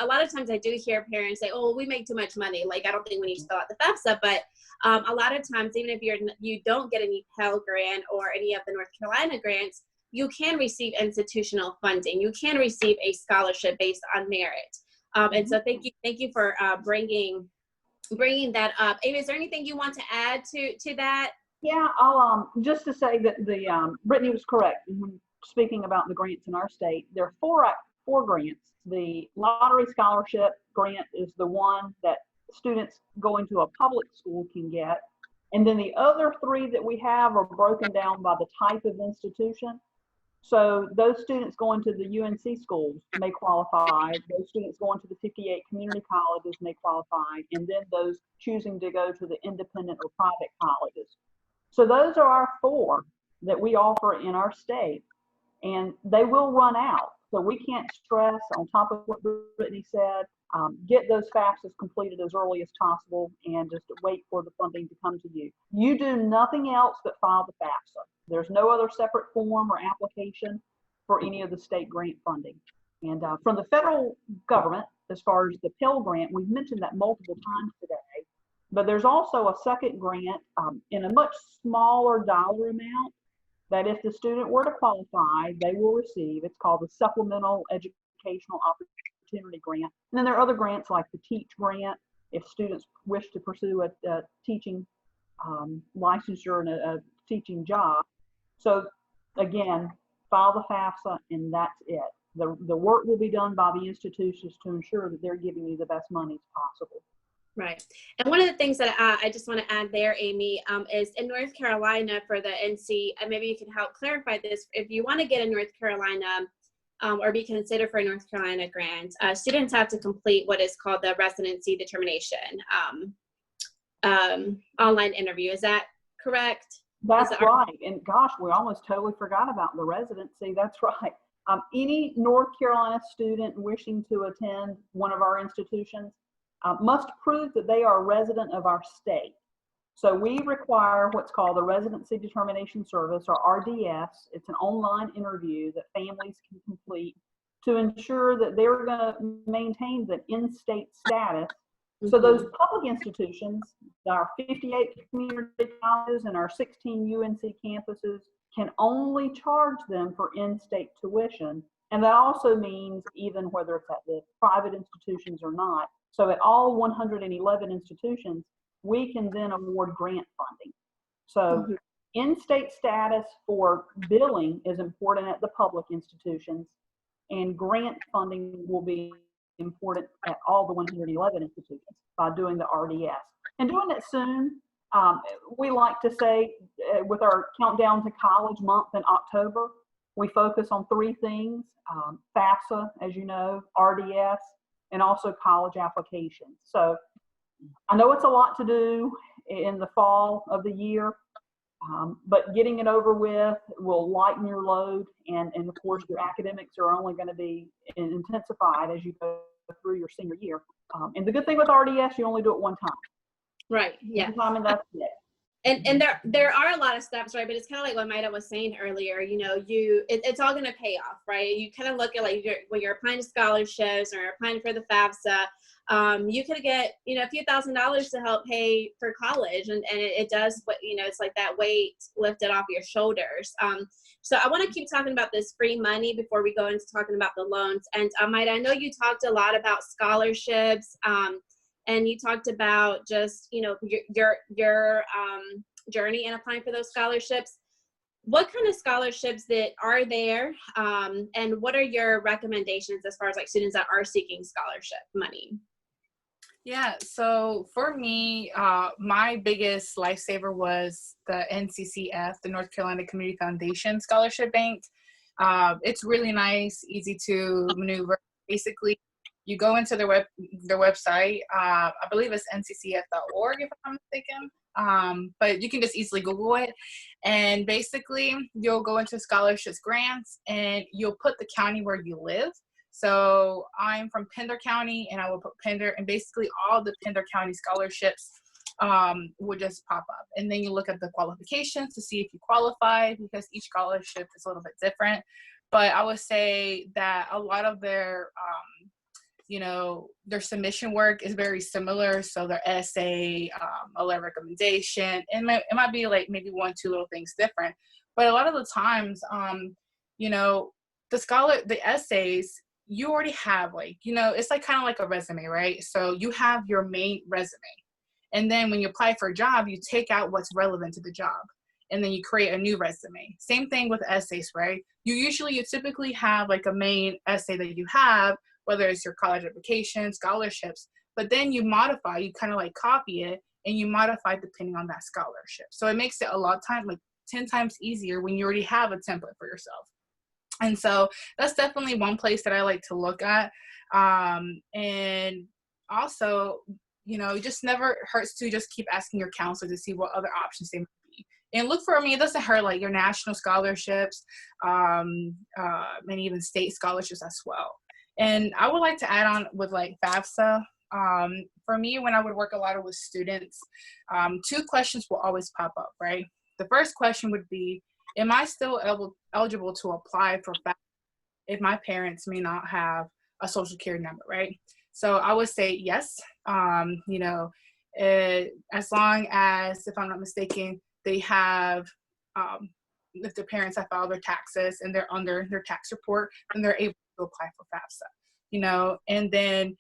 a lot of times I do hear parents say, "Oh, we make too much money. Like I don't think we need to fill out the FAFSA." But a lot of times, even if you don't get any Pell Grant or any of the North Carolina grants, you can receive institutional funding. You can receive a scholarship based on merit. And so thank you for bringing that up. Amy, is there anything you want to add to that? Yeah, I'll just to say that Brittany was correct when speaking about the grants in our state. There are 4 grants. The lottery scholarship grant is the one that students going to a public school can get. And then the other 3 that we have are broken down by the type of institution. So those students going to the UNC schools may qualify. Those students going to the 58 community colleges may qualify. And then those choosing to go to the independent or private colleges. So those are our 4 that we offer in our state. And they will run out. So we can't stress, on top of what Brittany said, get those FAFSAs completed as early as possible and just wait for the funding to come to you. You do nothing else but file the FAFSA. There's no other separate form or application for any of the state grant funding. And from the federal government, as far as the Pell Grant, we've mentioned that multiple times today, but there's also a second grant in a much smaller dollar amount that if the student were to qualify, they will receive. It's called the Supplemental Educational Opportunity Grant. And then there are other grants like the Teach Grant, if students wish to pursue a teaching licensure and a teaching job. So again, file the FAFSA and that's it. The work will be done by the institutions to ensure that they're giving you the best monies possible. Right. And one of the things that I just want to add there, Amy, is in North Carolina for the NC, and maybe you can help clarify this, if you want to get a North Carolina or be considered for a North Carolina grant, students have to complete what is called the residency determination online interview. Is that correct? That's right. And gosh, we almost totally forgot about the residency. That's right. Any North Carolina student wishing to attend one of our institutions must prove that they are a resident of our state. So we require what's called the Residency Determination Service, or RDS. It's an online interview that families can complete to ensure that they're going to maintain the in-state status. So those public institutions, our 58 community colleges and our 16 UNC campuses, can only charge them for in-state tuition. And that also means even whether it's at the private institutions or not. So at all 111 institutions, we can then award grant funding. So in-state status for billing is important at the public institutions, and grant funding will be important at all the 111 institutions by doing the RDS. And doing it soon, we like to say with our countdown to college month in October, we focus on 3 things, FAFSA, as you know, RDS, and also college applications. So I know it's a lot to do in the fall of the year, but getting it over with will lighten your load. And of course, your academics are only going to be intensified as you go through your senior year. And the good thing with RDS, you only do it one time. Right. Yeah. One time and that's it. And there are a lot of steps, right? But it's kind of like what Maida was saying earlier, you know, it's all going to pay off, right? You kind of look at like when you're applying to scholarships or applying for the FAFSA, you could get, you know, a few $1,000s to help pay for college. And it does what, you know, it's like that weight lifted off your shoulders. So I want to keep talking about this free money before we go into talking about the loans. And Maida, I know you talked a lot about scholarships, and you talked about just, you know, your journey in applying for those scholarships. What kind of scholarships that are there, and what are your recommendations as far as like students that are seeking scholarship money? Yeah, so for me, my biggest lifesaver was the NCCF, the North Carolina Community Foundation Scholarship Bank. It's really nice, easy to maneuver. Basically, you go into their website. I believe it's nccf.org if I'm not mistaken. But you can just easily Google it. And basically, you'll go into scholarships grants and you'll put the county where you live. So I'm from Pender County, and I will put Pender, and basically all the Pender County scholarships would just pop up. And then you look at the qualifications to see if you qualify, because each scholarship is a little bit different. But I would say that a lot of their you know, their submission work is very similar. So their essay, a letter recommendation, and it might be like maybe 1-2 little things different. But a lot of the times, you know, the essays, you already have like, you know, it's like kind of like a resume, right? So you have your main resume. And then when you apply for a job, you take out what's relevant to the job. and then you create a new resume. Same thing with essays, right? You typically have like a main essay that you have, whether it's your college application, scholarships, but then you modify, you kind of like copy it and you modify depending on that scholarship. So it makes it a lot of time, like 10 times easier when you already have a template for yourself. And so that's definitely one place that I like to look at. And also, it just never hurts to just keep asking your counselor to see what other options they might be. And look for, it doesn't hurt, like your national scholarships, and even state scholarships as well. And I would like to add on with like FAFSA. For me, when I would work a lot with students, 2 questions will always pop up, right? The first question would be, am I still eligible to apply for FAFSA if my parents may not have a social security number, right? So I would say yes, as long as, if I'm not mistaken, they have, if their parents have filed their taxes and they're under their tax report, then they're able to apply for FAFSA, and then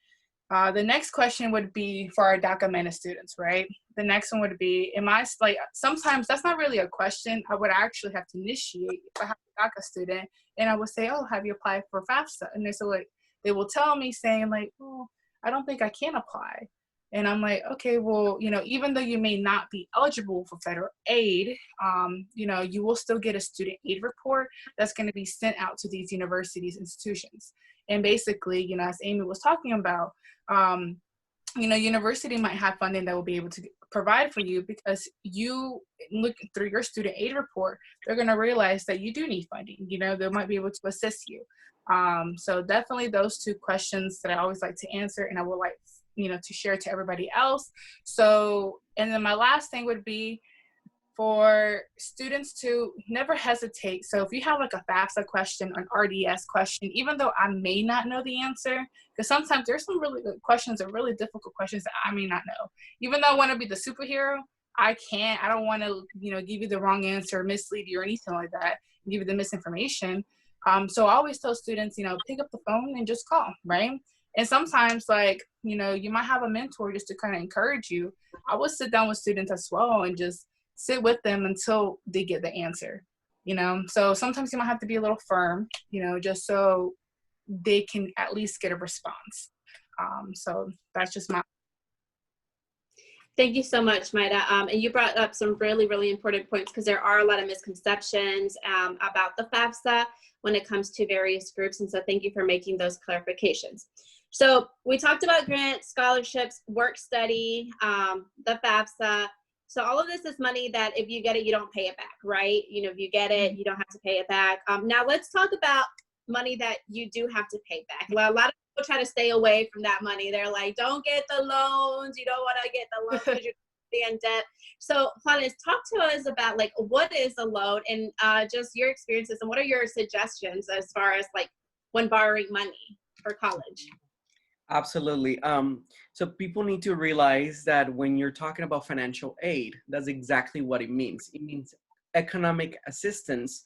the next question would be for our DACA students, right? The next one would be, sometimes that's not really a question. I would actually have to initiate if I have a DACA student, and I would say, oh, have you applied for FAFSA? And they will tell me saying like, oh, I don't think I can apply. And I'm like, okay, well, even though you may not be eligible for federal aid, you will still get a student aid report that's going to be sent out to these universities, institutions. And basically, as Amy was talking about, university might have funding that will be able to provide for you, because you look through your student aid report, they're going to realize that you do need funding. They might be able to assist you. So definitely those 2 questions that I always like to answer, and I would like, to share to everybody else. So, and then my last thing would be for students to never hesitate. So if you have like a FAFSA question, an RDS question, even though I may not know the answer, because sometimes there's some really good questions or really difficult questions that I may not know. Even though I want to be the superhero, I don't want to, give you the wrong answer, mislead you or anything like that, give you the misinformation. So I always tell students, pick up the phone and just call, right? And sometimes, you might have a mentor just to kind of encourage you. I will sit down with students as well and just sit with them until they get the answer, So sometimes you might have to be a little firm, just so they can at least get a response. So that's just my. Thank you so much, Maida. And you brought up some really, really important points, because there are a lot of misconceptions about the FAFSA when it comes to various groups. And so thank you for making those clarifications. So we talked about grants, scholarships, work study, the FAFSA. So all of this is money that if you get it, you don't pay it back, right? If you get it, you don't have to pay it back. Now let's talk about money that you do have to pay back. Well, a lot of people try to stay away from that money. They're like, don't get the loans. You don't want to get the loans because you're in debt. So Juanes, talk to us about what is a loan, and just your experiences, and what are your suggestions as far as when borrowing money for college? Absolutely. So people need to realize that when you're talking about financial aid, that's exactly what it means. It means economic assistance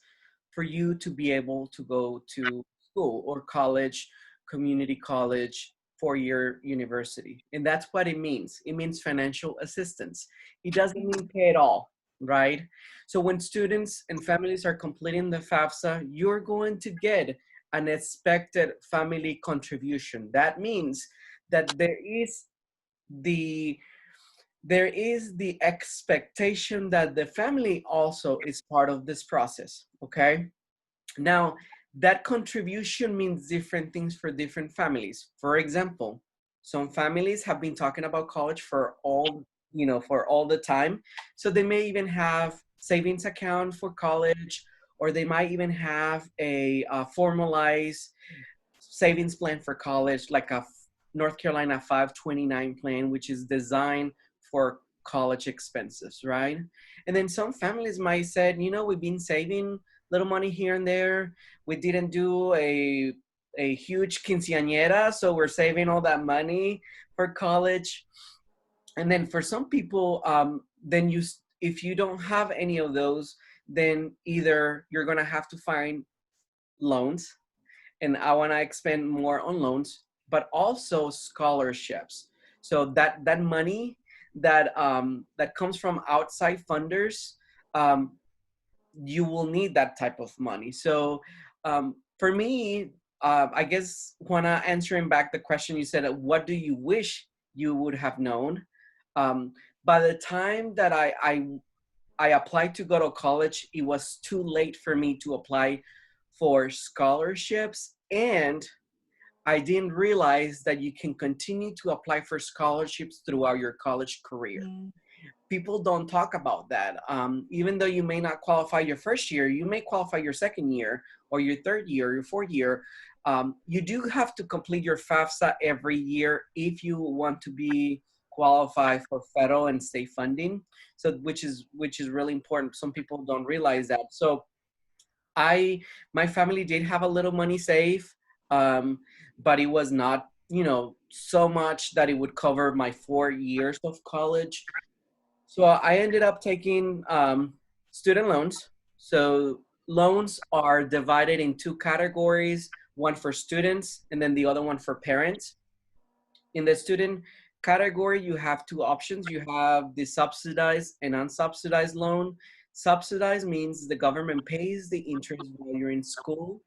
for you to be able to go to school or college, community college, 4-year university. And that's what it means. It means financial assistance. It doesn't mean pay it all, right? So when students and families are completing the FAFSA, you're going to get an expected family contribution. That means that there is the expectation that the family also is part of this process, okay? Now, that contribution means different things for different families. For example, some families have been talking about college for all the time. So they may even have savings account for college, or they might even have a formalized savings plan for college, like a North Carolina 529 plan, which is designed for college expenses, right? And then some families might say, we've been saving little money here and there. We didn't do a huge quinceañera, so we're saving all that money for college. And then for some people, if you don't have any of those, then either you're gonna have to find loans, and I wanna expand more on loans, but also scholarships. So that money that comes from outside funders, you will need that type of money. So for me, I guess when answering back the question, you said, what do you wish you would have known? By the time that I applied to go to college, it was too late for me to apply for scholarships, and I didn't realize that you can continue to apply for scholarships throughout your college career. People don't talk about that. Even though you may not qualify your first year, you may qualify your second year or your third year or your fourth year. You do have to complete your FAFSA every year if you want to be qualified for federal and state funding. So which is really important. Some people don't realize that. So my family did have a little money saved, but it was not, so much that it would cover my 4 years of college. So I ended up taking student loans. So loans are divided in two categories, one for students and then the other one for parents. In the student category, you have two options. You have the subsidized and unsubsidized loan. Subsidized means the government pays the interest while you're in school.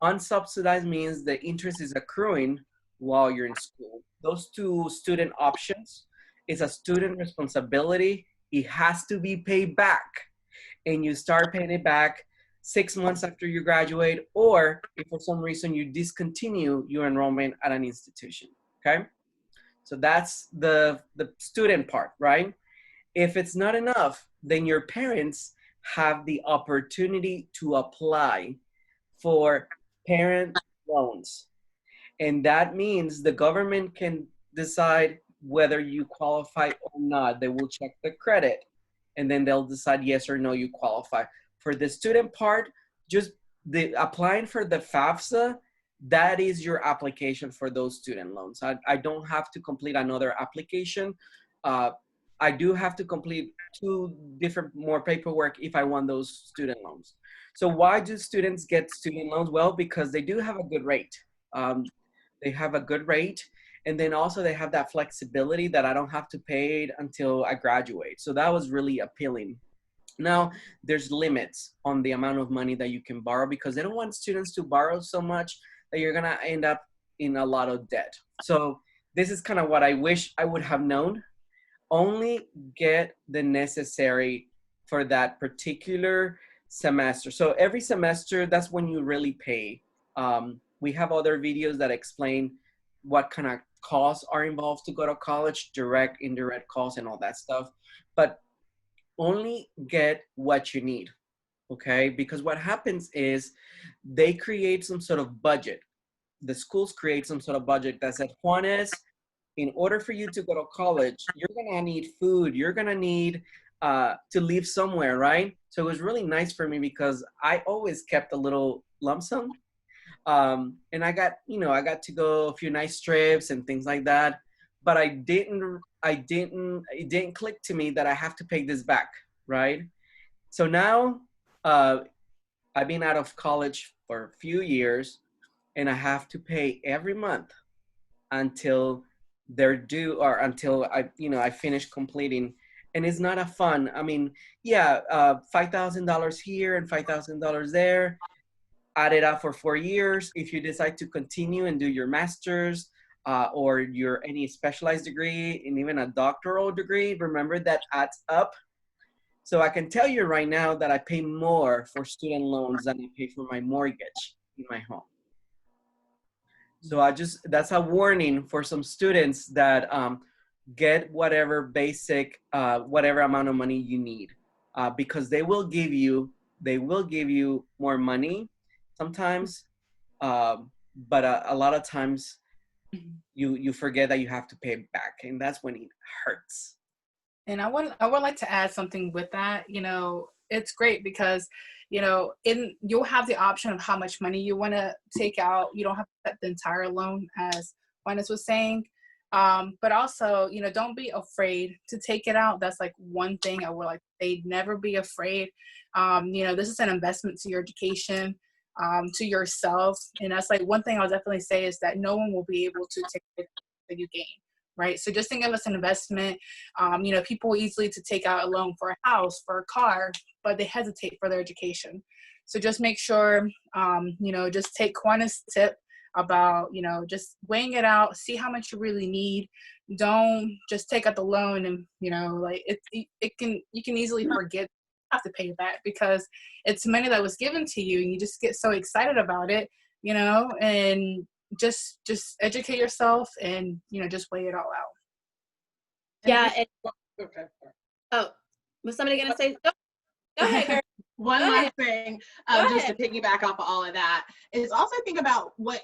Unsubsidized means the interest is accruing while you're in school. Those two student options is a student responsibility. It has to be paid back, and you start paying it back 6 months after you graduate, or if for some reason you discontinue your enrollment at an institution, okay? So that's the student part, right? If it's not enough, then your parents have the opportunity to apply for parent loans. And that means the government can decide whether you qualify or not. They will check the credit, and then they'll decide yes or no, you qualify. For the student part, just the applying for the FAFSA, that is your application for those student loans. I don't have to complete another application. I do have to complete 2 different more paperwork if I want those student loans. So why do students get student loans? Well, because they do have a good rate. They have a good rate. And then also they have that flexibility that I don't have to pay it until I graduate. So that was really appealing. Now, there's limits on the amount of money that you can borrow because they don't want students to borrow so much that you're gonna end up in a lot of debt. So this is kind of what I wish I would have known. Only get the necessary for that particular semester. So every semester, that's when you really pay. We have other videos that explain what kind of costs are involved to go to college, direct, indirect costs, and all that stuff. But only get what you need, okay? Because what happens is they create some sort of budget. The schools create some sort of budget that says, Juanes, in order for you to go to college, you're gonna need food, you're gonna need to live somewhere, right? So it was really nice for me because I always kept a little lump sum. And I got to go a few nice trips and things like that. But it didn't click to me that I have to pay this back, right? So now I've been out of college for a few years, and I have to pay every month until they're due or until I finish completing. And it's not a fun. I mean, yeah, $5,000 here and $5,000 there. Add it up for 4 years. If you decide to continue and do your master's or any specialized degree and even a doctoral degree, remember that adds up. So I can tell you right now that I pay more for student loans than I pay for my mortgage in my home. So that's a warning for some students that get whatever basic, whatever amount of money you need, because they will give you more money sometimes, but a lot of times you forget that you have to pay it back, and that's when it hurts. And I would like to add something with that. It's great because you'll have the option of how much money you want to take out. You don't have to take the entire loan, as Juanes was saying. But also, don't be afraid to take it out. That's like one thing I would like to say. Never be afraid. This is an investment to your education, to yourself. And that's like one thing I'll definitely say is that no one will be able to take it that you gain, right? So just think of it as an investment. You know, people easily to take out a loan for a house, for a car, but they hesitate for their education. So just make sure, you know, just take Quanta's tip about, you know, just weighing it out, see how much you really need. Don't just take out the loan and, you know, like you can easily forget have to pay it back because it's money that was given to you and you just get so excited about it, you know, and just educate yourself and, you know, just weigh it all out. Yeah. Okay. Oh, was somebody going to say? Go ahead, girl. One Go last ahead. thing, Go just ahead. to piggyback off of all of that, is also think about what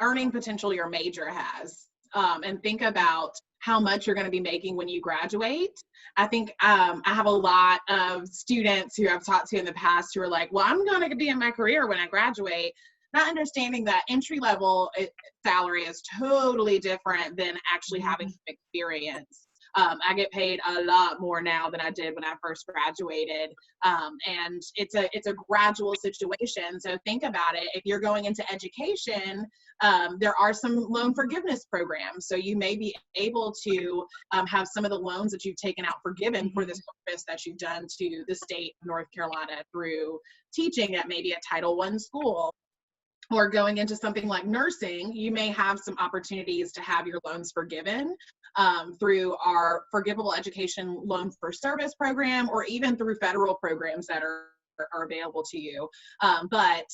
earning potential your major has, and think about how much you're going to be making when you graduate. I think I have a lot of students who I've talked to in the past who are like, well, I'm going to be in my career when I graduate, not understanding that entry level salary is totally different than actually having some experience. I get paid a lot more now than I did when I first graduated. And it's a gradual situation. So think about it. If you're going into education, there are some loan forgiveness programs. So you may be able to have some of the loans that you've taken out forgiven for this service that you've done to the state of North Carolina through teaching at maybe a Title I school. Or going into something like nursing, you may have some opportunities to have your loans forgiven through our Forgivable Education Loan for Service program, or even through federal programs that are available to you. But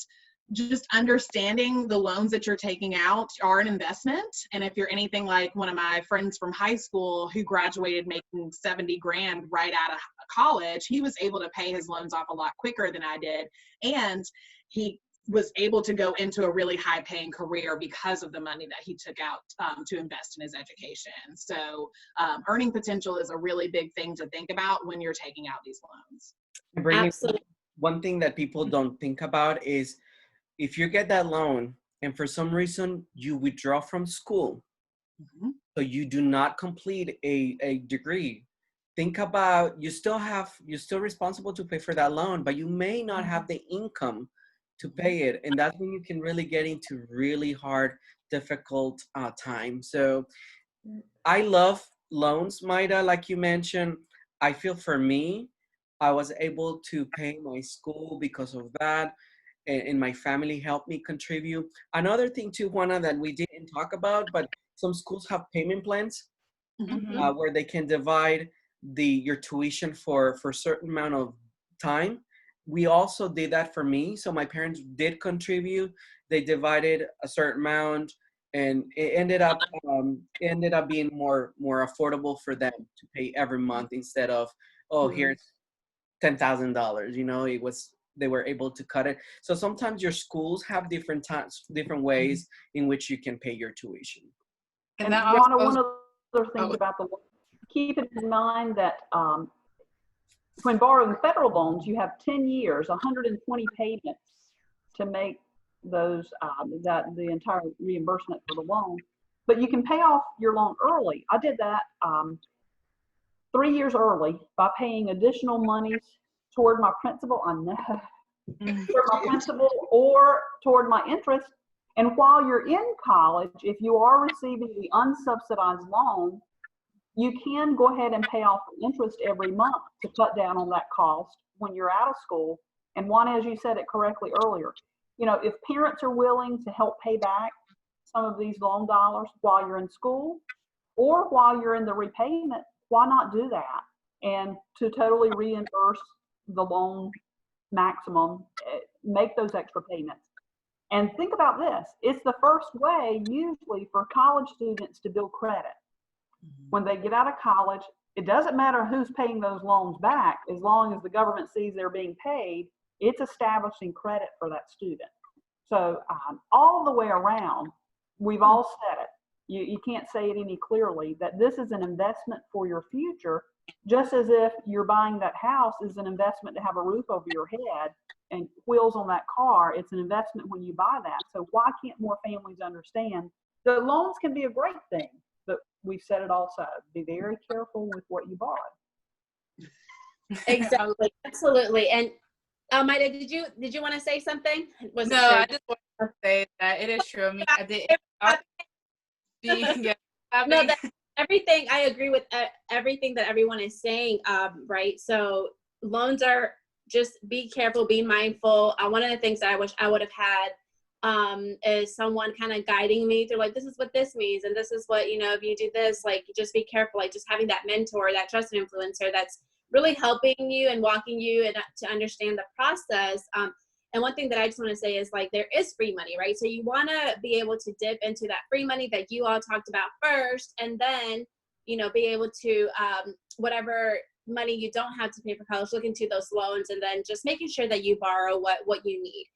just understanding the loans that you're taking out are an investment. And if you're anything like one of my friends from high school who graduated making 70 grand right out of college, he was able to pay his loans off a lot quicker than I did. And he was able to go into a really high paying career because of the money that he took out to invest in his education. So earning potential is a really big thing to think about when you're taking out these loans. Absolutely. One thing that people don't think about is if you get that loan and for some reason you withdraw from school, so you do not complete a degree, think about you're still responsible to pay for that loan, but you may not have the income to pay it. And that's when you can really get into really hard, difficult time. So I love loans, Maida, like you mentioned. I feel for me, I was able to pay my school because of that. And my family helped me contribute. Another thing too, Juana, that we didn't talk about, but some schools have payment plans where they can divide your tuition for a certain amount of time. We also did that for me. So my parents did contribute. They divided a certain amount, and it ended up being more affordable for them to pay every month instead of, oh, here's $10,000. You know, they were able to cut it. So sometimes your schools have different ways in which you can pay your tuition. And one other thing about keep in mind that when borrowing federal loans, you have 10 years, 120 payments to make those the entire reimbursement for the loan. But you can pay off your loan early. I did that 3 years early by paying additional monies toward my principal. I know. Toward my principal or toward my interest. And while you're in college, if you are receiving the unsubsidized loan, you can go ahead and pay off the interest every month to cut down on that cost when you're out of school. And Juana, as you said it correctly earlier, you know, if parents are willing to help pay back some of these loan dollars while you're in school or while you're in the repayment, why not do that? And to totally reimburse the loan maximum, make those extra payments. And think about this, it's the first way usually for college students to build credit. When they get out of college, it doesn't matter who's paying those loans back, as long as the government sees they're being paid, it's establishing credit for that student. So all the way around, we've all said it. You can't say it any clearly that this is an investment for your future, just as if you're buying that house is an investment to have a roof over your head and wheels on that car. It's an investment when you buy that. So why can't more families understand that loans can be a great thing? But we've said it also, be very careful with what you borrow. Exactly. Absolutely. And Maida, did you want to say something? I just want to say that it is true. I mean, I did. everything, I agree with everything that everyone is saying, right? So loans are, just be careful, be mindful. One of the things that I wish I would have had is someone kind of guiding me through, like, this is what this means, and this is what, you know, if you do this, like, just be careful, like just having that mentor, that trusted influencer that's really helping you and walking you and to understand the process. And one thing that I just want to say is, like, there is free money, right? So you want to be able to dip into that free money that you all talked about first, and then, you know, be able to, whatever money you don't have to pay for college, look into those loans, and then just making sure that you borrow what you need.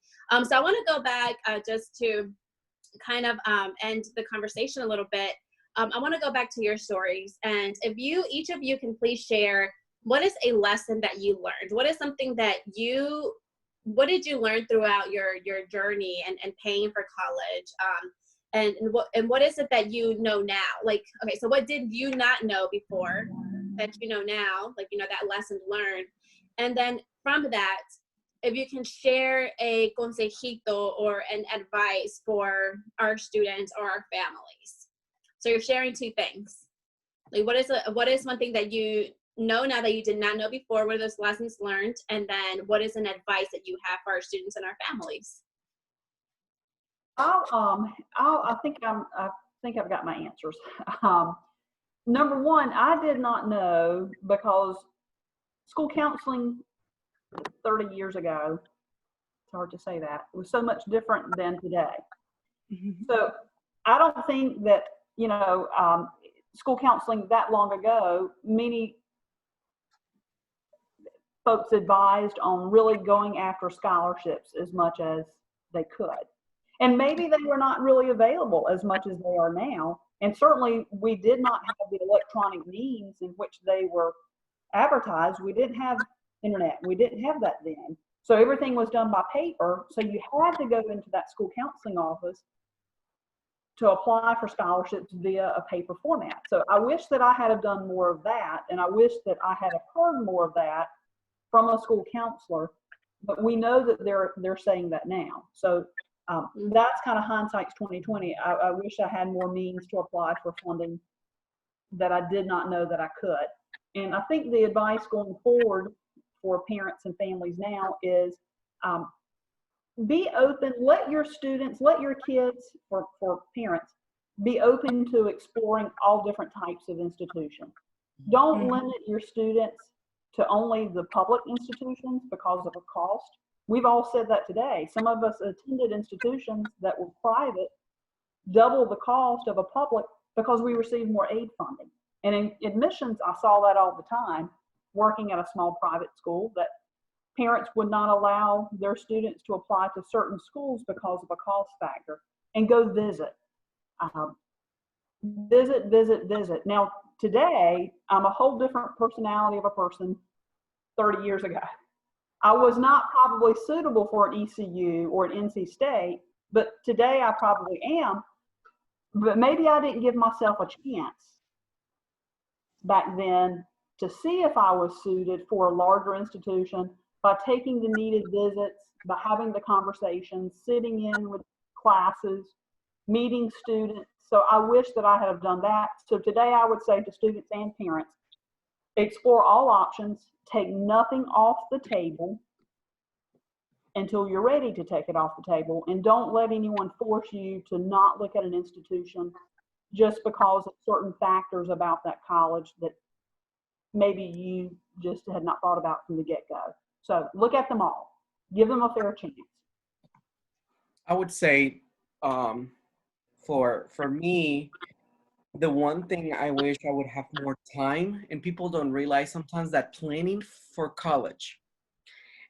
So I want to go back just to kind of end the conversation a little bit. I want to go back to your stories. And if each of you can please share, what is a lesson that you learned? What is something that what did you learn throughout your journey and paying for college? And what is it that you know now? Like, okay, so what did you not know before that you know now? Like, you know, that lesson learned. And then from that, if you can share a consejito or an advice for our students or our families. So you're sharing two things. Like, what is one thing that you know now that you did not know before? What are those lessons learned? And then what is an advice that you have for our students and our families? I think I've got my answers. Number one, I did not know, because school counseling 30 years ago, it's hard to say that, it was so much different than today. Mm-hmm. So I don't think that, you know, school counseling that long ago, many folks advised on really going after scholarships as much as they could. And maybe they were not really available as much as they are now. And certainly we did not have the electronic means in which they were advertised. We didn't have internet. We didn't have that then. So everything was done by paper. So you had to go into that school counseling office to apply for scholarships via a paper format. So I wish that I had have done more of that. And I wish that I had have heard more of that from a school counselor. But we know that they're saying that now. So that's kind of hindsight's 2020. I wish I had more means to apply for funding that I did not know that I could. And I think the advice going forward for parents and families now is be open. Let your students, let your kids, for parents, be open to exploring all different types of institutions. Don't limit your students to only the public institutions because of a cost. We've all said that today. Some of us attended institutions that were private, double the cost of a public, because we received more aid funding. And in admissions, I saw that all the time, working at a small private school, that parents would not allow their students to apply to certain schools because of a cost factor, and go visit. Visit. Now, today, I'm a whole different personality of a person 30 years ago. I was not probably suitable for an ECU or an NC State, but today I probably am. But maybe I didn't give myself a chance back then to see if I was suited for a larger institution by taking the needed visits, by having the conversations, sitting in with classes, meeting students. So I wish that I had have done that. So today I would say to students and parents, explore all options, take nothing off the table until you're ready to take it off the table, and don't let anyone force you to not look at an institution just because of certain factors about that college that maybe you just had not thought about from the get-go. So look at them all. Give them a fair chance. I would say for me, the one thing I wish I would have more time, and people don't realize sometimes, that planning for college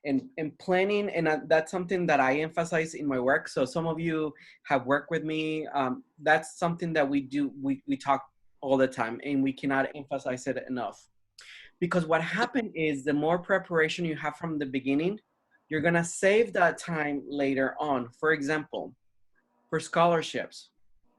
and planning, and that's something that I emphasize in my work. So some of you have worked with me. That's something that we do. We talk all the time, and we cannot emphasize it enough. Because what happened is, the more preparation you have from the beginning, you're gonna save that time later on. For example, for scholarships,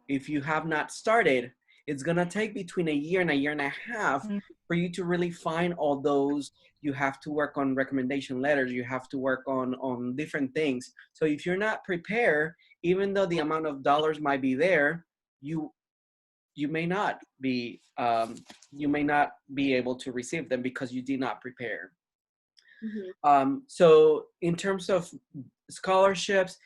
if you have not started, it's gonna take between a year and a half for you to really find all those. You have to work on recommendation letters. You have to work on different things. So if you're not prepared, even though the amount of dollars might be there, you you may not be able to receive them because you did not prepare. So in terms of scholarships,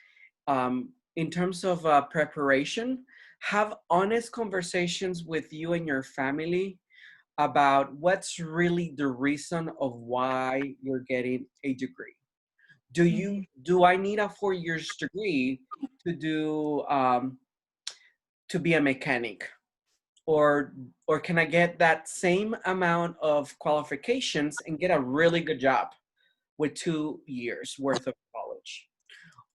in terms of preparation, have honest conversations with you and your family about what's really the reason of why you're getting a degree. Do I need a 4 years degree to do to be a mechanic, or can I get that same amount of qualifications and get a really good job with 2 years worth of college?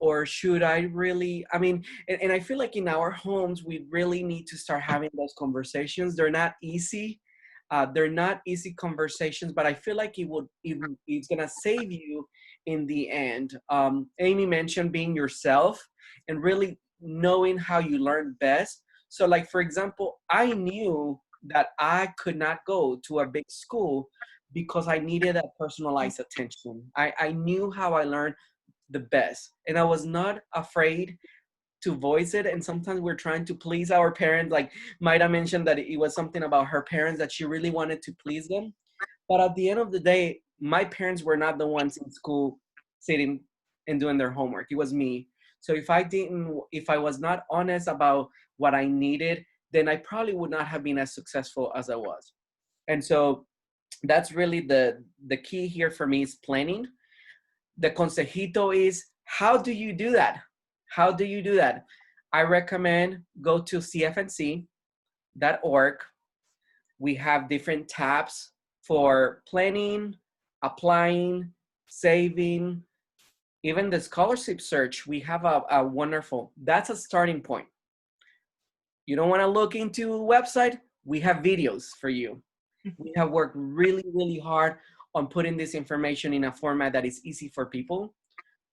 Or should I really, I mean, and I feel like in our homes, we really need to start having those conversations. They're not easy. They're not easy conversations, but I feel like it's gonna save you in the end. Amy mentioned being yourself and really knowing how you learn best. So like, for example, I knew that I could not go to a big school because I needed that personalized attention. I knew how I learned the best, and I was not afraid to voice it. And sometimes we're trying to please our parents. Like Maida mentioned that it was something about her parents that she really wanted to please them. But at the end of the day, my parents were not the ones in school sitting and doing their homework. It was me. So if I was not honest about what I needed, then I probably would not have been as successful as I was. And so that's really the key here for me, is planning. The consejito is, how do you do that? How do you do that? I recommend go to CFNC.org. We have different tabs for planning, applying, saving, even the scholarship search. We have a wonderful, that's a starting point. You don't want to look into a website? We have videos for you. We have worked really, really hard on putting this information in a format that is easy for people.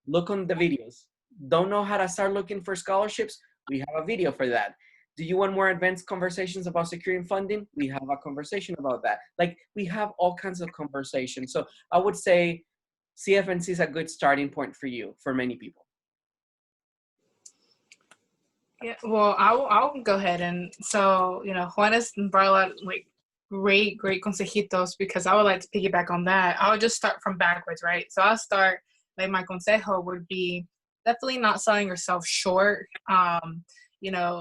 Look on the videos. Don't know how to start looking for scholarships? We have a video for that. Do you want more advanced conversations about securing funding? We have a conversation about that. Like, we have all kinds of conversations. So I would say CFNC is a good starting point for you, for many people. Yeah, well, I'll go ahead. And so, Juanes brought a lot of great consejitos, because I would like to piggyback on that. I would just start from backwards, right? So I'll start, like, my consejo would be definitely not selling yourself short.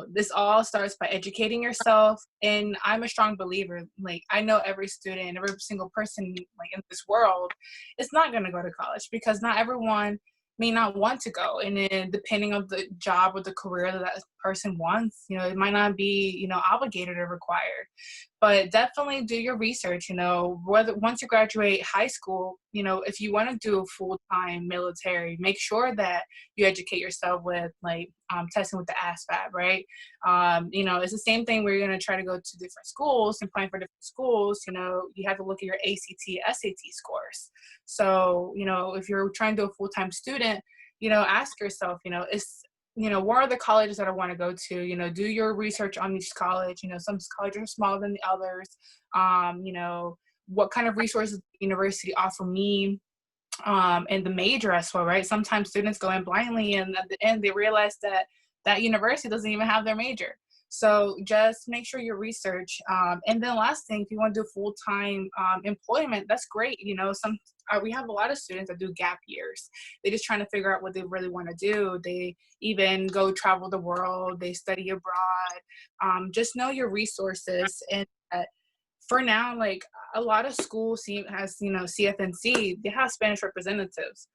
This all starts by educating yourself. And I'm a strong believer, like, I know every student, every single person, like, in this world is not going to go to college, because not everyone may not want to go. And then depending on the job or the career that person wants, it might not be, obligated or required. But definitely do your research, whether once you graduate high school, if you want to do a full-time military, make sure that you educate yourself with testing with the ASVAB, right? It's the same thing where you're going to try to go to different schools and applying for different schools. You have to look at your ACT, SAT scores. So, if you're trying to do a full-time student, ask yourself, where are the colleges that I want to go to? Do your research on each college. Some colleges are smaller than the others. What kind of resources the university offer me, and the major as well, right? Sometimes students go in blindly, and at the end they realize that university doesn't even have their major. So just make sure you research. And then last thing, if you want to do full-time employment, that's great. We have a lot of students that do gap years. They're just trying to figure out what they really want to do. They even go travel the world. They study abroad. Just know your resources. And for now, like, a lot of schools has, CFNC, they have Spanish representatives.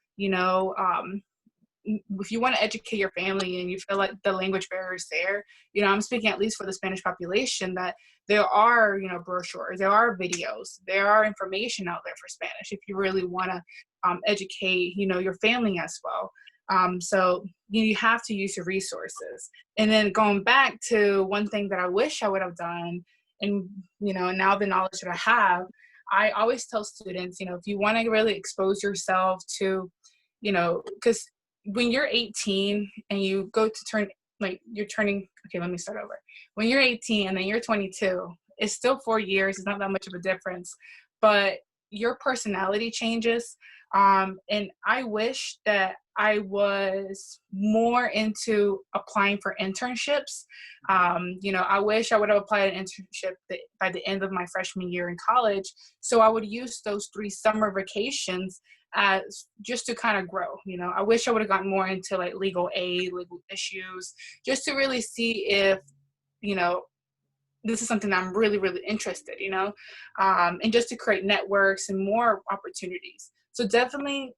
If you want to educate your family and you feel like the language barrier is there, I'm speaking at least for the Spanish population, that there are, brochures, there are videos, there are information out there for Spanish if you really want to educate, your family as well. So you have to use your resources. And then going back to one thing that I wish I would have done, and, now the knowledge that I have, I always tell students, if you want to really expose yourself to, because when you're 18 and you go to turn, you're turning, okay, let me start over. When you're 18 and then you're 22, it's still 4 years. It's not that much of a difference, but your personality changes. And I wish that I was more into applying for internships. I wish I would have applied an internship by the end of my freshman year in college. So I would use those 3 summer vacations as just to kind of grow. I wish I would have gotten more into like legal aid, legal issues, just to really see if, this is something I'm really, really interested, and just to create networks and more opportunities. So definitely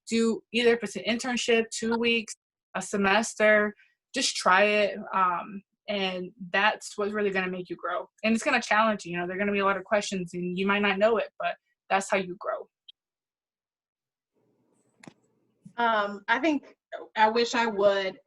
do either if it's an internship, 2 weeks, a semester, just try it. And that's what's really going to make you grow. And it's going to challenge you. There are going to be a lot of questions and you might not know it, but that's how you grow. I think I wish I would,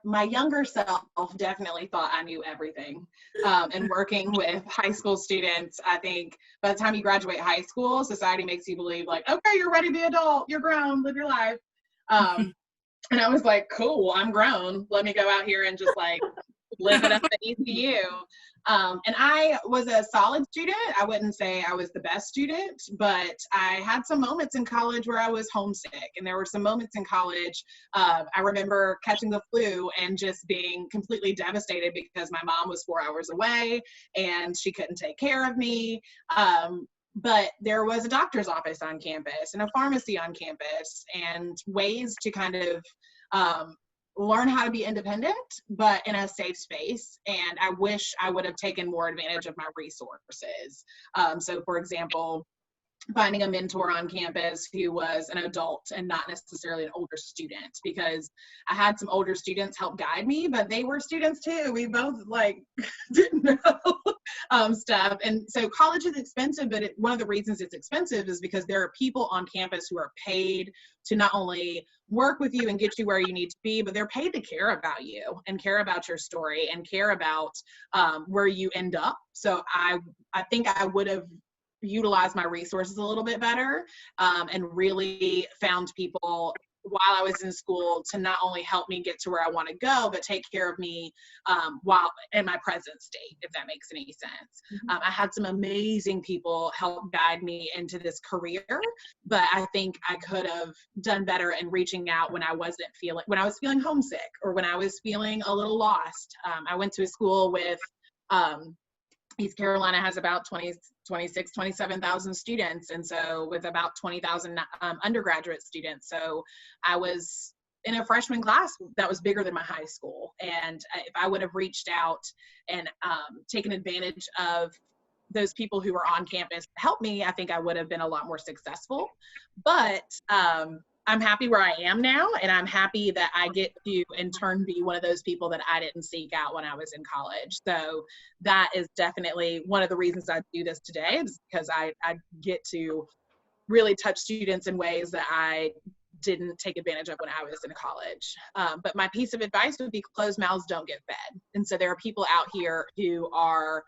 my younger self definitely thought I knew everything. And working with high school students, I think by the time you graduate high school, society makes you believe like, okay, you're ready to be adult, you're grown, live your life. And I was like, cool, I'm grown. Let me go out here and just like live it up at ECU. And I was a solid student. I wouldn't say I was the best student, but I had some moments in college where I was homesick. And there were some moments in college, I remember catching the flu and just being completely devastated because my mom was 4 hours away and she couldn't take care of me. But there was a doctor's office on campus and a pharmacy on campus and ways to kind of learn how to be independent, but in a safe space. And I wish I would have taken more advantage of my resources. So for example, finding a mentor on campus who was an adult and not necessarily an older student, because I had some older students help guide me, but they were students too. We both like didn't know stuff. And so college is expensive, but one of the reasons it's expensive is because there are people on campus who are paid to not only work with you and get you where you need to be, but they're paid to care about you and care about your story and care about where you end up. So I think I would have utilize my resources a little bit better, and really found people while I was in school to not only help me get to where I want to go, but take care of me while in my present state, if that makes any sense. Mm-hmm. I had some amazing people help guide me into this career, but I think I could have done better in reaching out when I was feeling homesick or when I was feeling a little lost. I went to a school with East Carolina has about 27,000 students. And so with about 20,000 undergraduate students. So I was in a freshman class that was bigger than my high school. And if I would have reached out and taken advantage of those people who were on campus to help me, I think I would have been a lot more successful. But I'm happy where I am now, and I'm happy that I get to in turn be one of those people that I didn't seek out when I was in college. So that is definitely one of the reasons I do this today, is because I get to really touch students in ways that I didn't take advantage of when I was in college. But my piece of advice would be closed mouths don't get fed. And so there are people out here who are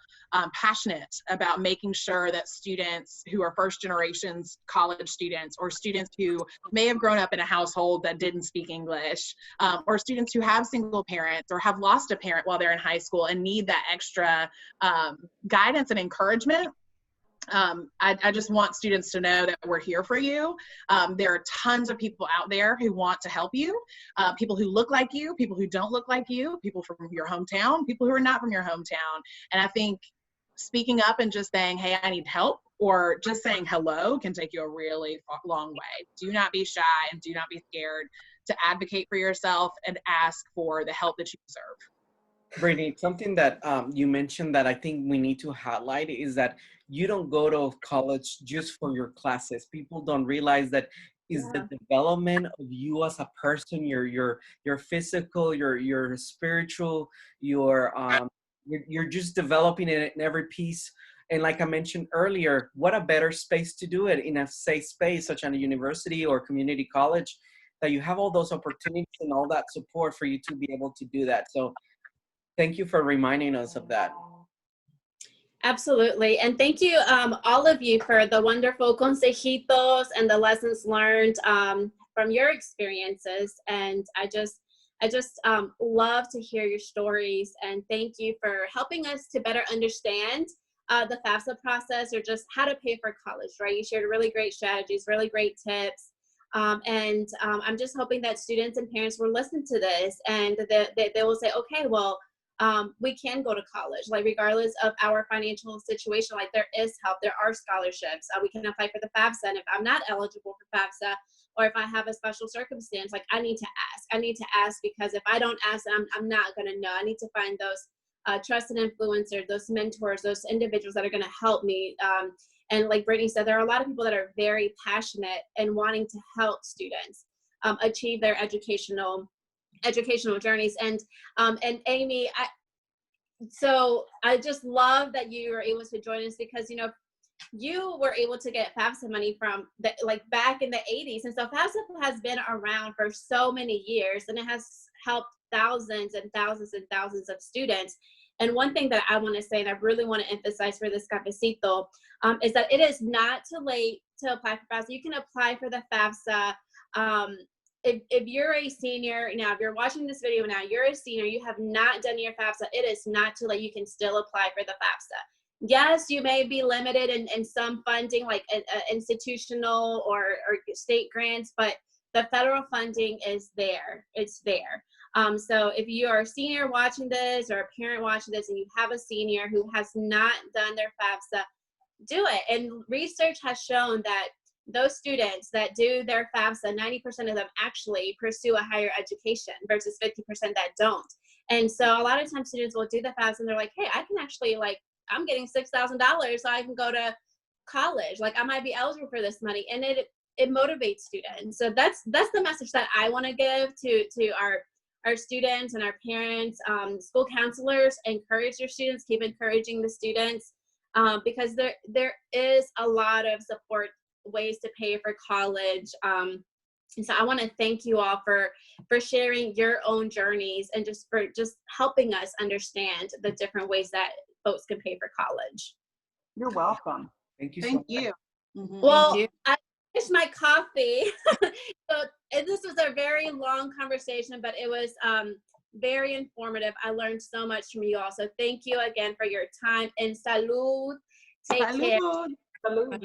passionate about making sure that students who are first generations college students, or students who may have grown up in a household that didn't speak English, or students who have single parents or have lost a parent while they're in high school and need that extra guidance and encouragement. I just want students to know that we're here for you. There are tons of people out there who want to help you, people who look like you, people who don't look like you, people from your hometown, people who are not from your hometown. And I think speaking up and just saying, hey, I need help, or just saying hello can take you a really long way. Do not be shy and do not be scared to advocate for yourself and ask for the help that you deserve. Brittany, something that you mentioned that I think we need to highlight is that you don't go to college just for your classes. People don't realize that is the development of you as a person, your physical, your spiritual, you're just developing it in every piece. And like I mentioned earlier, what a better space to do it in a safe space, such as a university or community college, that you have all those opportunities and all that support for you to be able to do that. So thank you for reminding us of that. Absolutely. And thank you, all of you, for the wonderful consejitos and the lessons learned from your experiences. And I just love to hear your stories. And thank you for helping us to better understand the FAFSA process, or just how to pay for college, right? You shared really great strategies, really great tips. I'm just hoping that students and parents will listen to this, and they will say, okay, well, we can go to college, like regardless of our financial situation. Like, there is help, there are scholarships. We can apply for the FAFSA, and if I'm not eligible for FAFSA, or if I have a special circumstance, like, I need to ask, because if I don't ask, I'm not gonna know. I need to find those trusted influencers, those mentors, those individuals that are gonna help me. And like Brittany said, there are a lot of people that are very passionate and wanting to help students achieve their educational journeys. And Amy, so I just love that you were able to join us, because you were able to get FAFSA money from back in the 80s, and so FAFSA has been around for so many years, and it has helped thousands and thousands and thousands of students. And one thing that I want to say, and I really want to emphasize for this Cafecito, is that it is not too late to apply for FAFSA. You can apply for the FAFSA. If you're a senior now, if you're watching this video now, you're a senior, you have not done your FAFSA, it is not too late. You can still apply for the FAFSA. Yes, you may be limited in some funding, like institutional or state grants, but the federal funding is there. It's there. So if you are a senior watching this, or a parent watching this, and you have a senior who has not done their FAFSA, do it. And research has shown that those students that do their FAFSA, 90% of them actually pursue a higher education versus 50% that don't. And so a lot of times students will do the FAFSA and they're like, hey, I can actually, I'm getting $6,000 so I can go to college. Like, I might be eligible for this money. And it motivates students. So that's the message that I want to give to our students and our parents. School counselors, encourage your students, keep encouraging the students, because there is a lot of support ways to pay for college. And so I want to thank you all for sharing your own journeys, and for helping us understand the different ways that folks can pay for college. You're welcome. Thank you. Thank so much. you. Mm-hmm. Well, Thank you. I finished my coffee. And this was a very long conversation, but it was very informative. I learned so much from you all. So thank you again for your time, and salud. Take care. Salud.